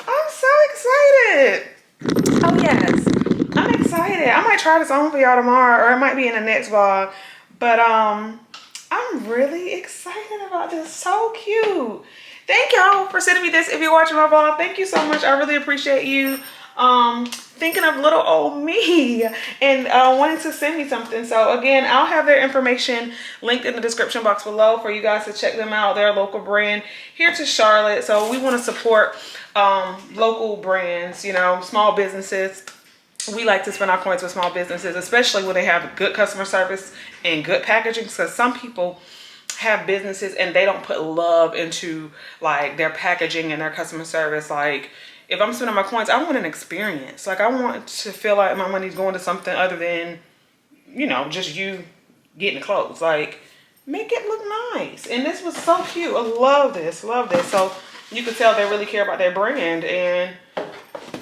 I'm so excited. Oh yes, I'm excited. I might try this on for y'all tomorrow, or it might be in the next vlog. But I'm really excited about this. So cute. Thank y'all for sending me this. If you're watching my vlog, thank you so much. I really appreciate you thinking of little old me and wanting to send me something. So again, I'll have their information linked in the description box below for you guys to check them out. They're a local brand here to Charlotte, so we want to support local brands, you know, small businesses. We like to spend our coins with small businesses, especially when they have good customer service and good packaging, because some people have businesses and they don't put love into like their packaging and their customer service. Like, if I'm spending my coins, I want an experience. Like, I want to feel like my money's going to something other than, you know, just you getting clothes. Like, make it look nice. And this was so cute. I love this, love this. So you could tell they really care about their brand, and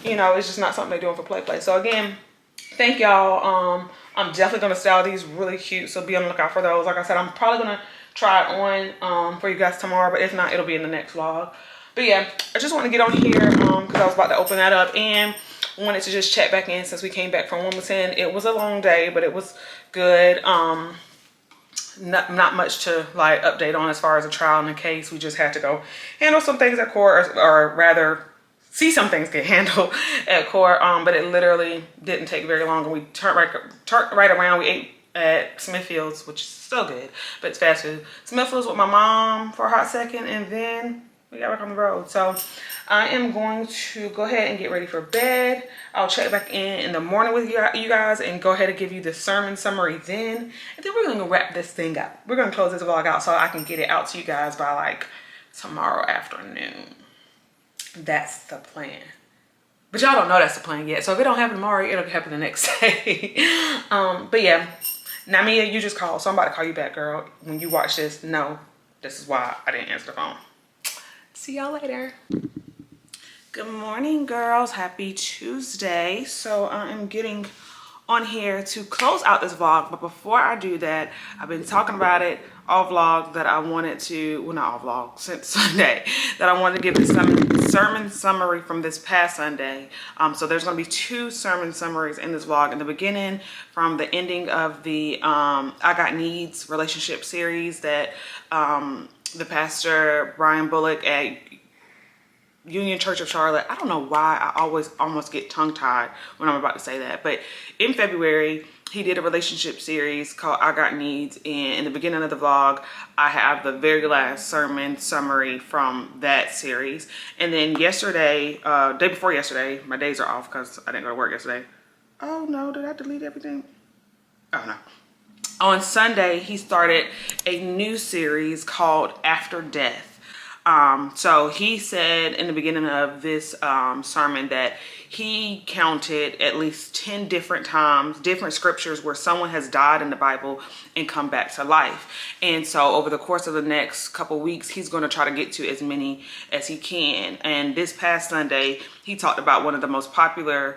you know, it's just not something they're doing for play. So again, thank y'all. I'm definitely gonna style these really cute, so be on the lookout for those. Like I said, I'm probably gonna try it on for you guys tomorrow, but if not, it'll be in the next vlog. But yeah, I just want to get on here because I was about to open that up, and wanted to just check back in since we came back from Wilmington. It was a long day, but it was good. Not much to like update on as far as a trial in the case. We just had to go handle some things at court, or rather see some things get handled at court. But it literally didn't take very long, and we turned right around. We ate at Smithfield's, which is so good, but it's fast food. Smithfield's with my mom for a hot second, and then We got back on the road. So I am going to go ahead and get ready for bed. I'll check back in the morning with you guys and go ahead and give you the sermon summary then. And then we're going to wrap this thing up. We're going to close this vlog out so I can get it out to you guys by like tomorrow afternoon. That's the plan. But y'all don't know that's the plan yet. So if it don't happen tomorrow, it'll happen the next day. But yeah, now Mia, you just called. So I'm about to call you back, girl. When you watch this, no, this is why I didn't answer the phone. See y'all later. Good morning, girls. Happy Tuesday. So I am getting on here to close out this vlog, but before I do that, I've been talking about it all vlog that I wanted to, well, not all vlog, since Sunday, that I wanted to give this sermon summary from this past Sunday. So there's going to be 2 sermon summaries in this vlog. In the beginning, from the ending of the I Got Needs relationship series that the pastor Brian Bullock at Union Church of Charlotte. I don't know why I always almost get tongue-tied when I'm about to say that, but in February he did a relationship series called I Got Needs, and in the beginning of the vlog I have the very last sermon summary from that series. And then yesterday, day before yesterday, my days are off because I didn't go to work yesterday. Oh no, did I delete everything? Oh no. On Sunday he started a new series called After Death. So he said in the beginning of this sermon that he counted at least 10 different times, different scriptures where someone has died in the Bible and come back to life. And so over the course of the next couple weeks, he's going to try to get to as many as he can. And this past Sunday, he talked about one of the most popular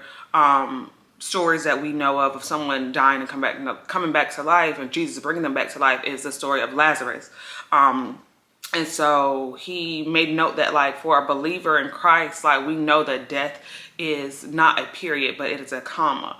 stories that we know of someone dying and coming back to life, and Jesus bringing them back to life, is the story of Lazarus. And so he made note that, like, for a believer in Christ, like, we know that death is not a period, but it is a comma.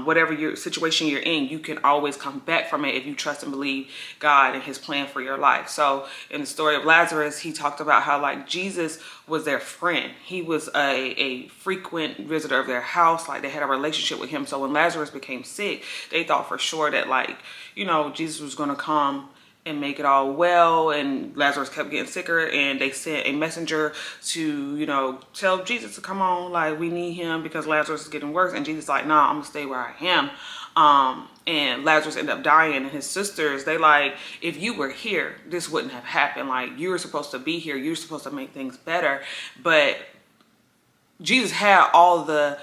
Whatever your situation you're in, you can always come back from it if you trust and believe God and his plan for your life. So in the story of Lazarus, he talked about how, like, Jesus was their friend. He was a frequent visitor of their house. Like, they had a relationship with him. So when Lazarus became sick, they thought for sure that, like, you know, Jesus was going to come and make it all well. And Lazarus kept getting sicker, and they sent a messenger to, you know, tell Jesus to come on, like, we need him because Lazarus is getting worse. And Jesus like, nah, I'm gonna stay where I am. And Lazarus ended up dying, and his sisters, they like, if you were here, this wouldn't have happened. Like, you were supposed to be here, you're supposed to make things better. But Jesus had all the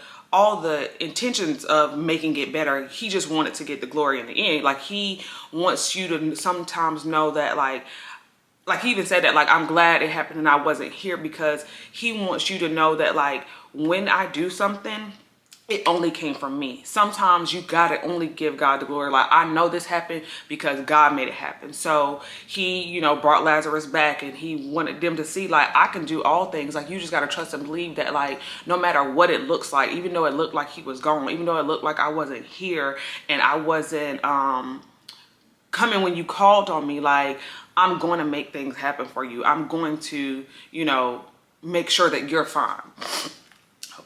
intentions of making it better. He just wanted to get the glory in the end. Like, he wants you to sometimes know that, like he even said that, like, I'm glad it happened and I wasn't here, because he wants you to know that, like, when I do something, it only came from me. Sometimes you gotta only give God the glory. Like, I know this happened because God made it happen. So he, you know, brought Lazarus back, and he wanted them to see, like, I can do all things. Like, you just gotta trust and believe that, like, no matter what it looks like, even though it looked like he was gone, even though it looked like I wasn't here and I wasn't coming when you called on me, like, I'm going to make things happen for you. I'm going to, you know, make sure that you're fine.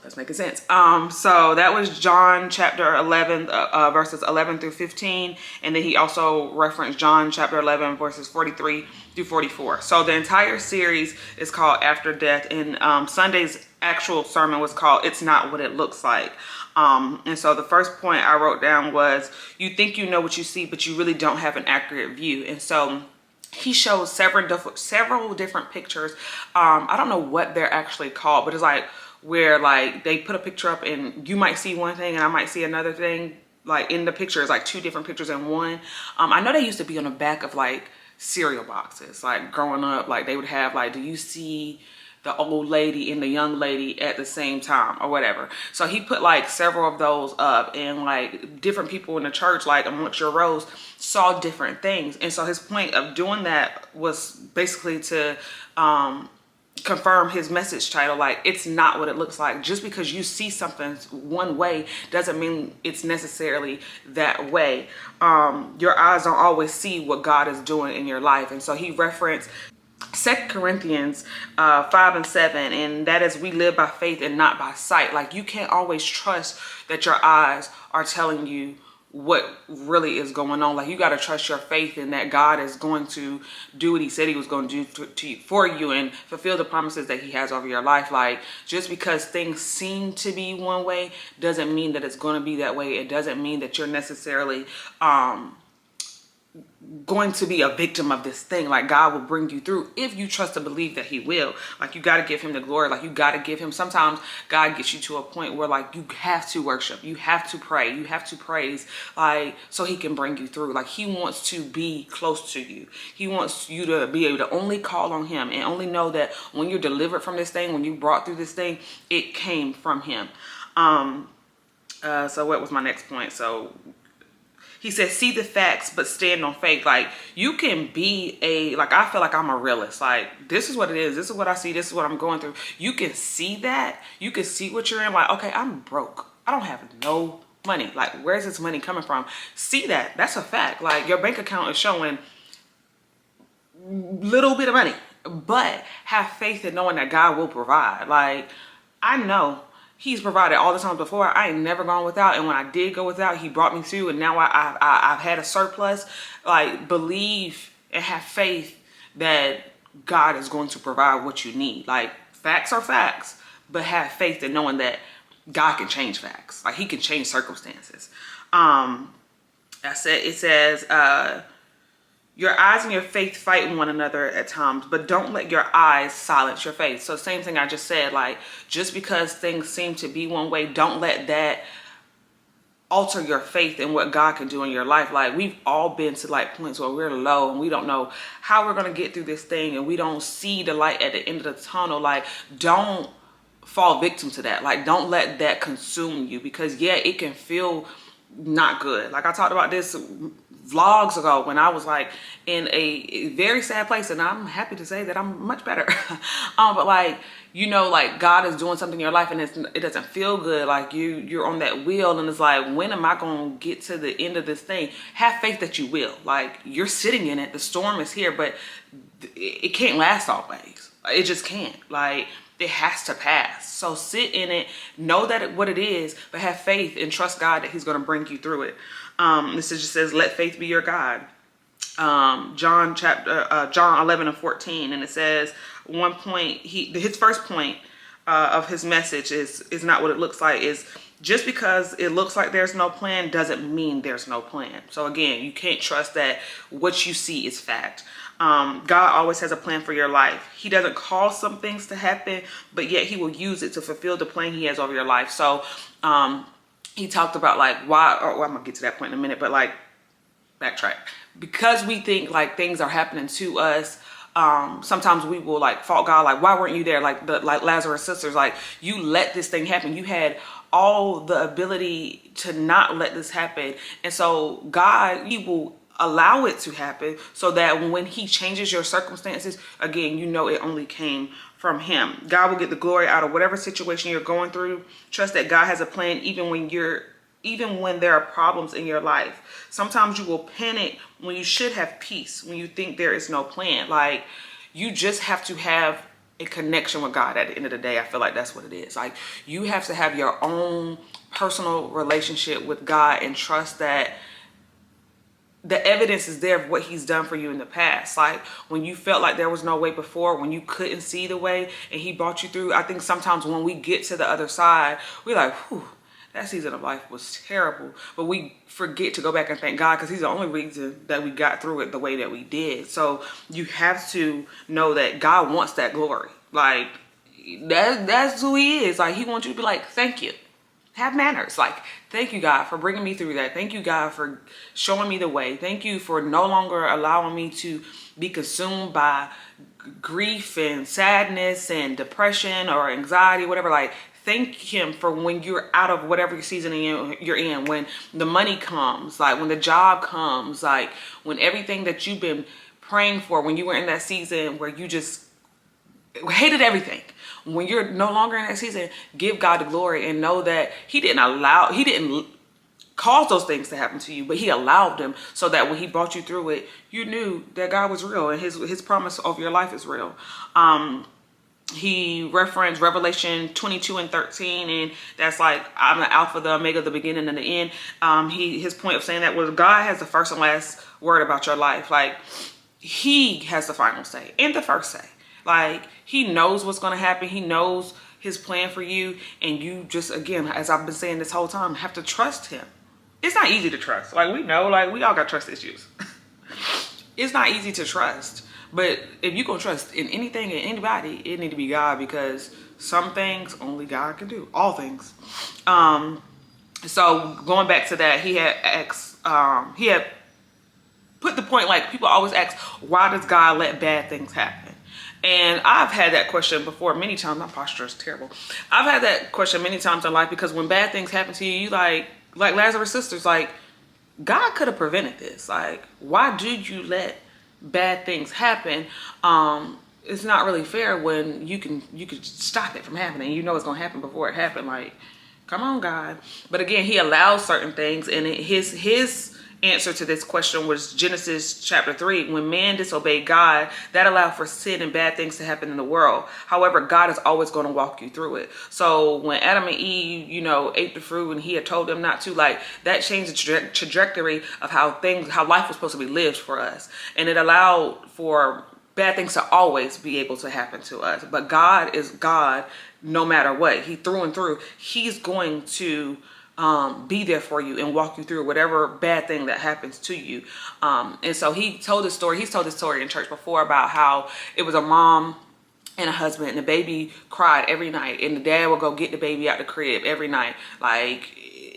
That's making sense. So that was John chapter 11, verses 11 through 15. And then he also referenced John chapter 11, verses 43 through 44. So the entire series is called After Death. And Sunday's actual sermon was called It's Not What It Looks Like. And so the first point I wrote down was, you think you know what you see, but you really don't have an accurate view. And so he shows several different pictures. I don't know what they're actually called, but it's like, where, like, they put a picture up and you might see one thing and I might see another thing. Like, in the picture, it's like 2 different pictures in one. I know they used to be on the back of, like, cereal boxes. Like, growing up, like, they would have, like, do you see the old lady and the young lady at the same time, or whatever. So he put, like, several of those up, and, like, different people in the church, like, amongst your rows, saw different things. And so his point of doing that was basically to confirm his message title, like, it's not what it looks like. Just because you see something one way doesn't mean it's necessarily that way. Your eyes don't always see what God is doing in your life. And so he referenced 2 Corinthians 5 and 7, and that is, we live by faith and not by sight. Like, you can't always trust that your eyes are telling you what really is going on. Like, you got to trust your faith in that God is going to do what he said he was going to do for you and fulfill the promises that he has over your life. Like, just because things seem to be one way doesn't mean that it's going to be that way. It doesn't mean that you're necessarily going to be a victim of this thing. Like, God will bring you through if you trust and believe that he will. Like, you got to give him the glory. Like, you got to give him, sometimes God gets you to a point where, like, you have to worship, you have to pray, you have to praise, like, so he can bring you through. Like, he wants to be close to you. He wants you to be able to only call on him and only know that when you're delivered from this thing, when you brought through this thing, it came from him. So what was my next point? So he says, see the facts, but stand on faith. Like, you can be like, I feel like I'm a realist. Like, this is what it is. This is what I see. This is what I'm going through. You can see that. You can see what you're in. Like, okay, I'm broke. I don't have no money. Like, where's this money coming from? See that. That's a fact. Like, your bank account is showing little bit of money, but have faith in knowing that God will provide. Like, I know he's provided all the times before. I ain't never gone without. And when I did go without, he brought me through. And now I've had a surplus. Like, believe and have faith that God is going to provide what you need. Like, facts are facts, but have faith in knowing that God can change facts. Like, he can change circumstances. It says, your eyes and your faith fight one another at times, but don't let your eyes silence your faith. So same thing I just said, like, just because things seem to be one way, don't let that alter your faith in what God can do in your life. Like, we've all been to like points where we're low and we don't know how we're going to get through this thing and we don't see the light at the end of the tunnel. Like, don't fall victim to that. Like, don't let that consume you, because yeah, it can feel not good. Like, I talked about this vlogs ago when I was like in a very sad place, and I'm happy to say that I'm much better. But like, you know, like, God is doing something in your life and it doesn't feel good. Like, you're on that wheel and it's like, when am I going to get to the end of this thing? Have faith that you will. Like, you're sitting in it. The storm is here, but it can't last always. It just can't. Like, it has to pass. So sit in it, know that what it is, but have faith and trust God that he's going to bring you through it. This just says, let faith be your God. John 11:14, and it says, one point, his first point of his message is not what it looks like. Is just because it looks like there's no plan doesn't mean there's no plan. So again, you can't trust that what you see is fact. God always has a plan for your life. He doesn't cause some things to happen, but yet he will use it to fulfill the plan he has over your life. So he talked about like why, or I'm gonna get to that point in a minute, but like, backtrack. Because we think like things are happening to us, sometimes we will like fault God, like, why weren't you there? Like Lazarus' sisters, like, you let this thing happen. You had all the ability to not let this happen. And so God, he will allow it to happen so that when he changes your circumstances, again, you know it only came from him. God will get the glory out of whatever situation you're going through. Trust that God has a plan even when there are problems in your life. Sometimes you will panic when you should have peace, when you think there is no plan. Like, you just have to have a connection with God at the end of the day. I feel like that's what it is. Like, you have to have your own personal relationship with God and trust that the evidence is there of what he's done for you in the past. Like, when you felt like there was no way before, when you couldn't see the way and he brought you through. I think sometimes when we get to the other side, we're like, whew, that season of life was terrible. But we forget to go back and thank God, because he's the only reason that we got through it the way that we did. So you have to know that God wants that glory. Like, that's who he is. Like, he wants you to be like, thank you. Have manners. Like, thank you, God, for bringing me through that. Thank you, God, for showing me the way. Thank you for no longer allowing me to be consumed by grief and sadness and depression or anxiety, whatever. Like, thank him for when you're out of whatever season you're in, when the money comes, like when the job comes, like when everything that you've been praying for, when you were in that season where you just hated everything. When you're no longer in that season, give God the glory and know that he didn't cause those things to happen to you, but he allowed them so that when he brought you through it, you knew that God was real and his promise of your life is real. he referenced Revelation 22:13, and that's like, I'm the Alpha, the Omega, the beginning and the end. His point of saying that was God has the first and last word about your life. Like, he has the final say and the first say. Like, he knows what's going to happen. He knows his plan for you. And you just, again, as I've been saying this whole time, have to trust him. It's not easy to trust. Like, we know, like, we all got trust issues. It's not easy to trust. But if you're going to trust in anything and anybody, it need to be God, because some things only God can do. All things. So going back to that, he had put the point, like, people always ask, why does God let bad things happen? And I've had that question before many times. My posture is terrible. I've had that question many times in life, because when bad things happen to you, you like Lazarus' sisters, like, God could have prevented this. Like, why did you let bad things happen? It's not really fair when you could stop it from happening. You know it's gonna happen before it happened. Like, come on, God. But again, he allows certain things, and his answer to this question was Genesis chapter 3. When man disobeyed God, that allowed for sin and bad things to happen in the world. However, God is always going to walk you through it. So when Adam and Eve, ate the fruit and he had told them not to, like, that changed the trajectory of how life was supposed to be lived for us. And it allowed for bad things to always be able to happen to us. But God is God no matter what. He through and through, he's going to be there for you and walk you through whatever bad thing that happens to you. And so he's told this story in church before, about how it was a mom and a husband, and the baby cried every night, and the dad would go get the baby out the crib every night, like,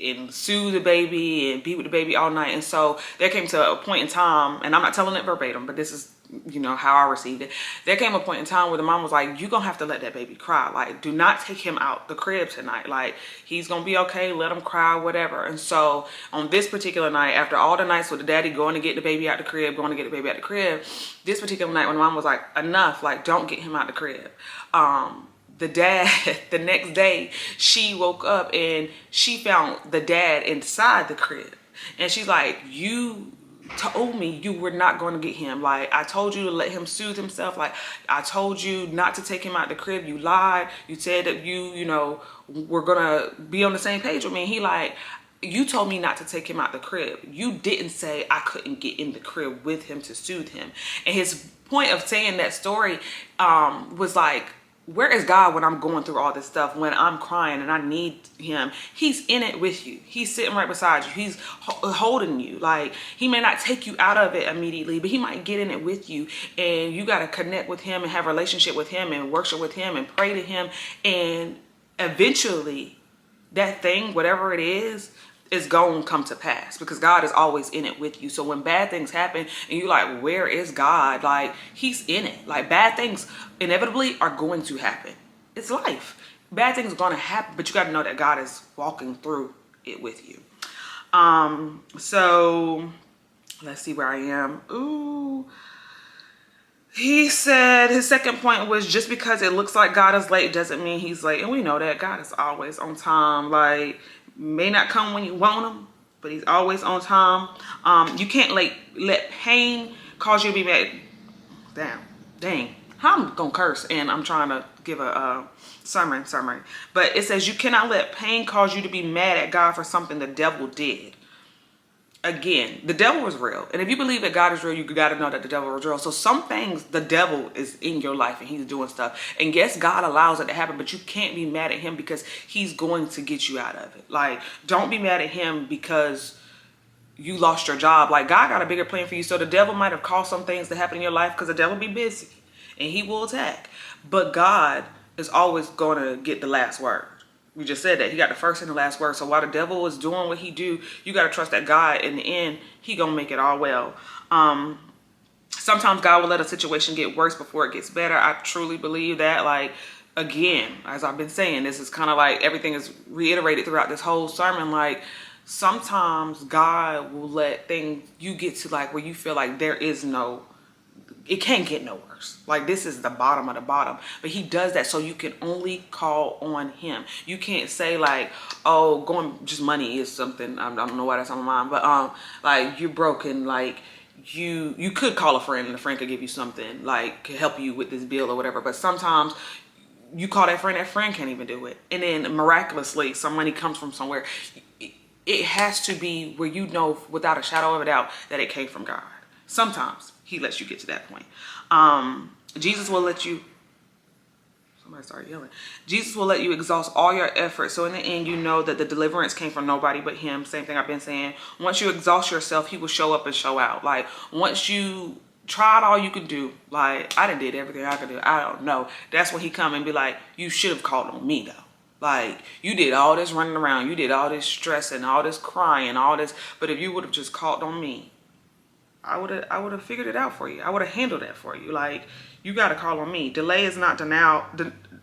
and soothe the baby and be with the baby all night. And so there came to a point in time, and I'm not telling it verbatim, but this is how I received it. There came a point in time where the mom was like, you're gonna have to let that baby cry. Like, do not take him out the crib tonight. Like, he's gonna be okay, let him cry, whatever. And so on this particular night, after all the nights with the daddy going to get the baby out the crib, this particular night when the mom was like, enough, like, don't get him out the crib. The dad, the next day, she woke up and she found the dad inside the crib. And she's like, you told me you were not going to get him. Like, I told you to let him soothe himself. Like, I told you not to take him out the crib. You lied. You said that you were going to be on the same page with me. And he like, you told me not to take him out the crib. You didn't say I couldn't get in the crib with him to soothe him. And his point of saying that story was like, where is God when I'm going through all this stuff, when I'm crying and I need him? He's in it with you. He's sitting right beside you. He's holding you. Like, he may not take you out of it immediately, but he might get in it with you. And you got to connect with him and have a relationship with him and worship with him and pray to him. And eventually that thing, whatever it is going to come to pass, because God is always in it with you. So when bad things happen and you're like, where is God? Like, he's in it. Like, bad things inevitably are going to happen. It's life. Bad things are going to happen, but you got to know that God is walking through it with you. So let's see where I am. Ooh. He said his second point was, just because it looks like God is late doesn't mean he's late. And we know that God is always on time. Like, may not come when you want him, but he's always on time. You can't let pain cause you to be mad. Dang. I'm gonna curse, and I'm trying to give a sermon. But it says you cannot let pain cause you to be mad at God for something the devil did. Again, the devil is real. And if you believe that God is real, you got to know that the devil is real. So some things, the devil is in your life and he's doing stuff. And yes, God allows it to happen, but you can't be mad at him because he's going to get you out of it. Like, don't be mad at him because you lost your job. Like, God got a bigger plan for you. So the devil might have caused some things to happen in your life because the devil be busy and he will attack. But God is always going to get the last word. We just said that. He got the first and the last word. So while the devil is doing what he do, you got to trust that God, in the end, he going to make it all well. Sometimes God will let a situation get worse before it gets better. I truly believe that. Like, again, as I've been saying, this is kind of like everything is reiterated throughout this whole sermon. Like, sometimes God will let things, you get to like where you feel like it can't get no worse. Like, this is the bottom of the bottom. But he does that so you can only call on him. You can't say like, oh, just money is something. I don't know why that's on my mind. But like, you're broken. Like, you could call a friend and a friend could give you something, like, could help you with this bill or whatever. But sometimes you call that friend can't even do it. And then miraculously, some money comes from somewhere. It has to be where you know without a shadow of a doubt that it came from God. Sometimes he lets you get to that point. Jesus will let you, somebody started yelling. Jesus will let you exhaust all your efforts. So in the end, you know that the deliverance came from nobody but him. Same thing I've been saying. Once you exhaust yourself, he will show up and show out. Like once you tried all you could do, like I done did everything I could do, I don't know, that's when he come and be like, you should have called on me though. Like you did all this running around, you did all this stressing, all this crying, all this, but if you would have just called on me, I would have figured it out for you. I would have handled that for you. Like you got to call on me. Delay is not denial.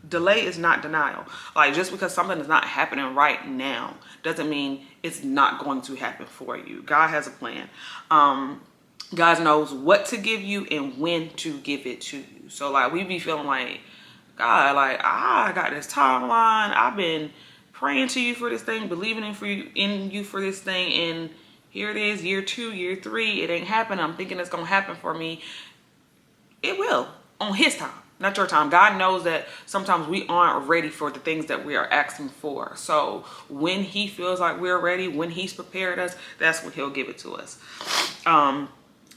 Delay is not denial. Like just because something is not happening right now doesn't mean it's not going to happen for you. God has a plan. God knows what to give you and when to give it to you. So like we be feeling like, God, like I got this timeline. I've been praying to you for this thing, believing in you for this thing, and here it is, year 2, year 3, it ain't happening. I'm thinking it's gonna happen for me. It will, on his time, not your time. God knows that sometimes we aren't ready for the things that we are asking for. So when he feels like we're ready, when he's prepared us, that's when he'll give it to us.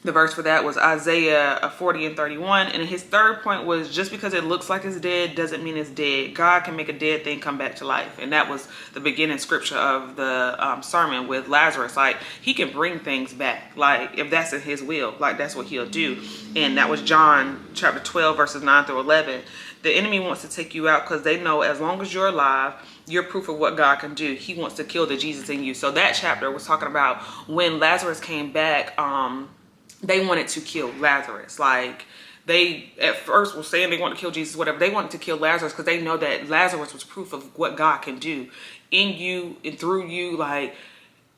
The verse for that was Isaiah 40:31. And his third point was, just because it looks like it's dead doesn't mean it's dead. God can make a dead thing come back to life. And that was the beginning scripture of the sermon with Lazarus. Like he can bring things back. Like if that's in his will, like that's what he'll do. And that was John chapter 12 verses 9-11. The enemy wants to take you out because they know as long as you're alive, you're proof of what God can do. He wants to kill the Jesus in you. So that chapter was talking about when Lazarus came back, they wanted to kill Lazarus. Like they at first were saying they wanted to kill Jesus, whatever. They wanted to kill Lazarus because they know that Lazarus was proof of what God can do in you and through you. Like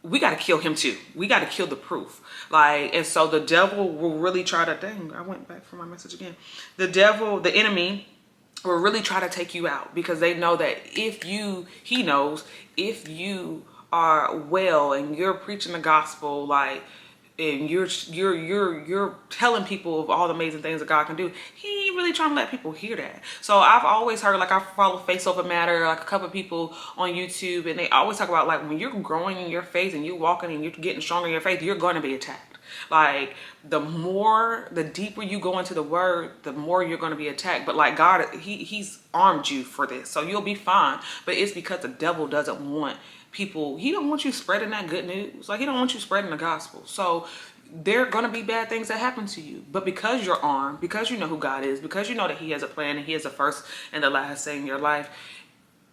we got to kill him too. We got to kill the proof. Like, and so the devil will really try to, dang, I went back for my message again. The enemy will really try to take you out because they know that he knows if you are well and you're preaching the gospel, like, and you're telling people of all the amazing things that God can do, he ain't really trying to let people hear that. So I've always heard, like I follow Face Over Matter, like a couple of people on YouTube, and they always talk about like when you're growing in your faith and you're walking and you're getting stronger in your faith, you're going to be attacked. Like the deeper you go into the word, the more you're going to be attacked. But like God, he's armed you for this, so you'll be fine. But it's because the devil doesn't want people, he don't want you spreading that good news. Like he don't want you spreading the gospel. So there are going to be bad things that happen to you, but because you're armed, because you know who God is, because you know that he has a plan and he has the first and the last say in your life,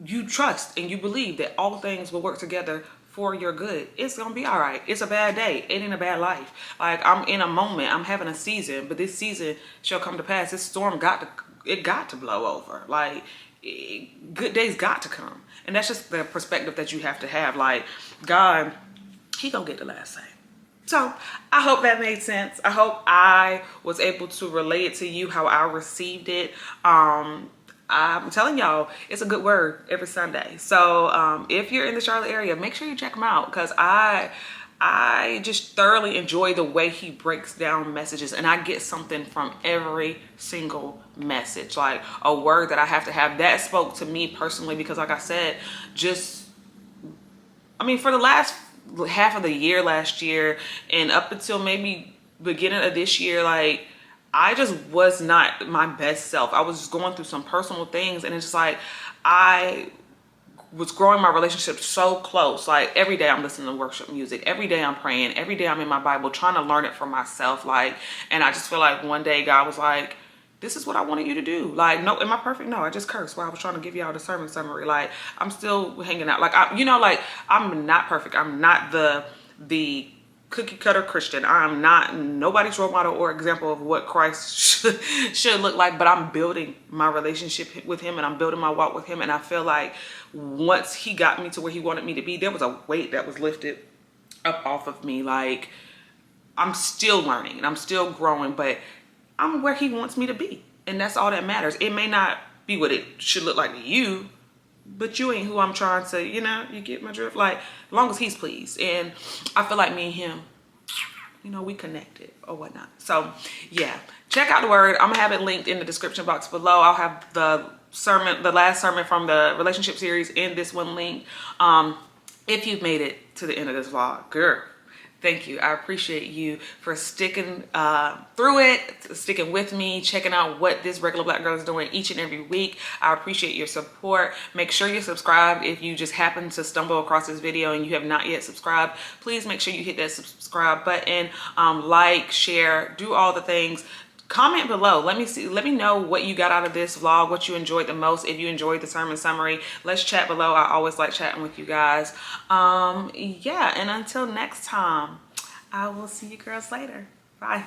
you trust and you believe that all things will work together for your good. It's gonna be all right. It's a bad day. It ain't a bad life. Like I'm in a moment, I'm having a season, but this season shall come to pass. This storm got to blow over. Like good days got to come. And that's just the perspective that you have to have. Like God, he gonna get the last say. So I hope that made sense. I hope I was able to relay it to you how I received it. I'm telling y'all, it's a good word every Sunday. So if you're in the Charlotte area, make sure you check him out, because I just thoroughly enjoy the way he breaks down messages, and I get something from every single message, like a word that I have to have. That spoke to me personally because, like I said, for the last half of the year last year and up until maybe beginning of this year, like I just was not my best self. I was just going through some personal things, and it's just like I was growing my relationship so close. Like every day I'm listening to worship music, every day I'm praying, every day I'm in my Bible trying to learn it for myself. Like, and I just feel like one day God was like, this is what I wanted you to do. Like, no, am I perfect? No, I just cursed while I was trying to give y'all the sermon summary. Like, I'm still hanging out. Like, I'm not perfect. I'm not the cookie cutter Christian. I'm not nobody's role model or example of what Christ should look like, but I'm building my relationship with him and I'm building my walk with him. And I feel like once he got me to where he wanted me to be, there was a weight that was lifted up off of me. Like, I'm still learning and I'm still growing, but I'm where he wants me to be. And that's all that matters. It may not be what it should look like to you, but you ain't who I'm trying to, you get my drift? Like, as long as he's pleased. And I feel like me and him, we connected or whatnot. So yeah, check out the word. I'm gonna have it linked in the description box below. I'll have the sermon, the last sermon from the relationship series in this one link. If you've made it to the end of this vlog, girl, thank you. I appreciate you for sticking through it, sticking with me, checking out what this regular black girl is doing each and every week. I appreciate your support. Make sure you're subscribed. If you just happen to stumble across this video and you have not yet subscribed, please make sure you hit that subscribe button, like, share, do all the things. Comment below. Let me know what you got out of this vlog, what you enjoyed the most. If you enjoyed the sermon summary, let's chat below. I always like chatting with you guys. Yeah, and until next time, I will see you girls later. Bye.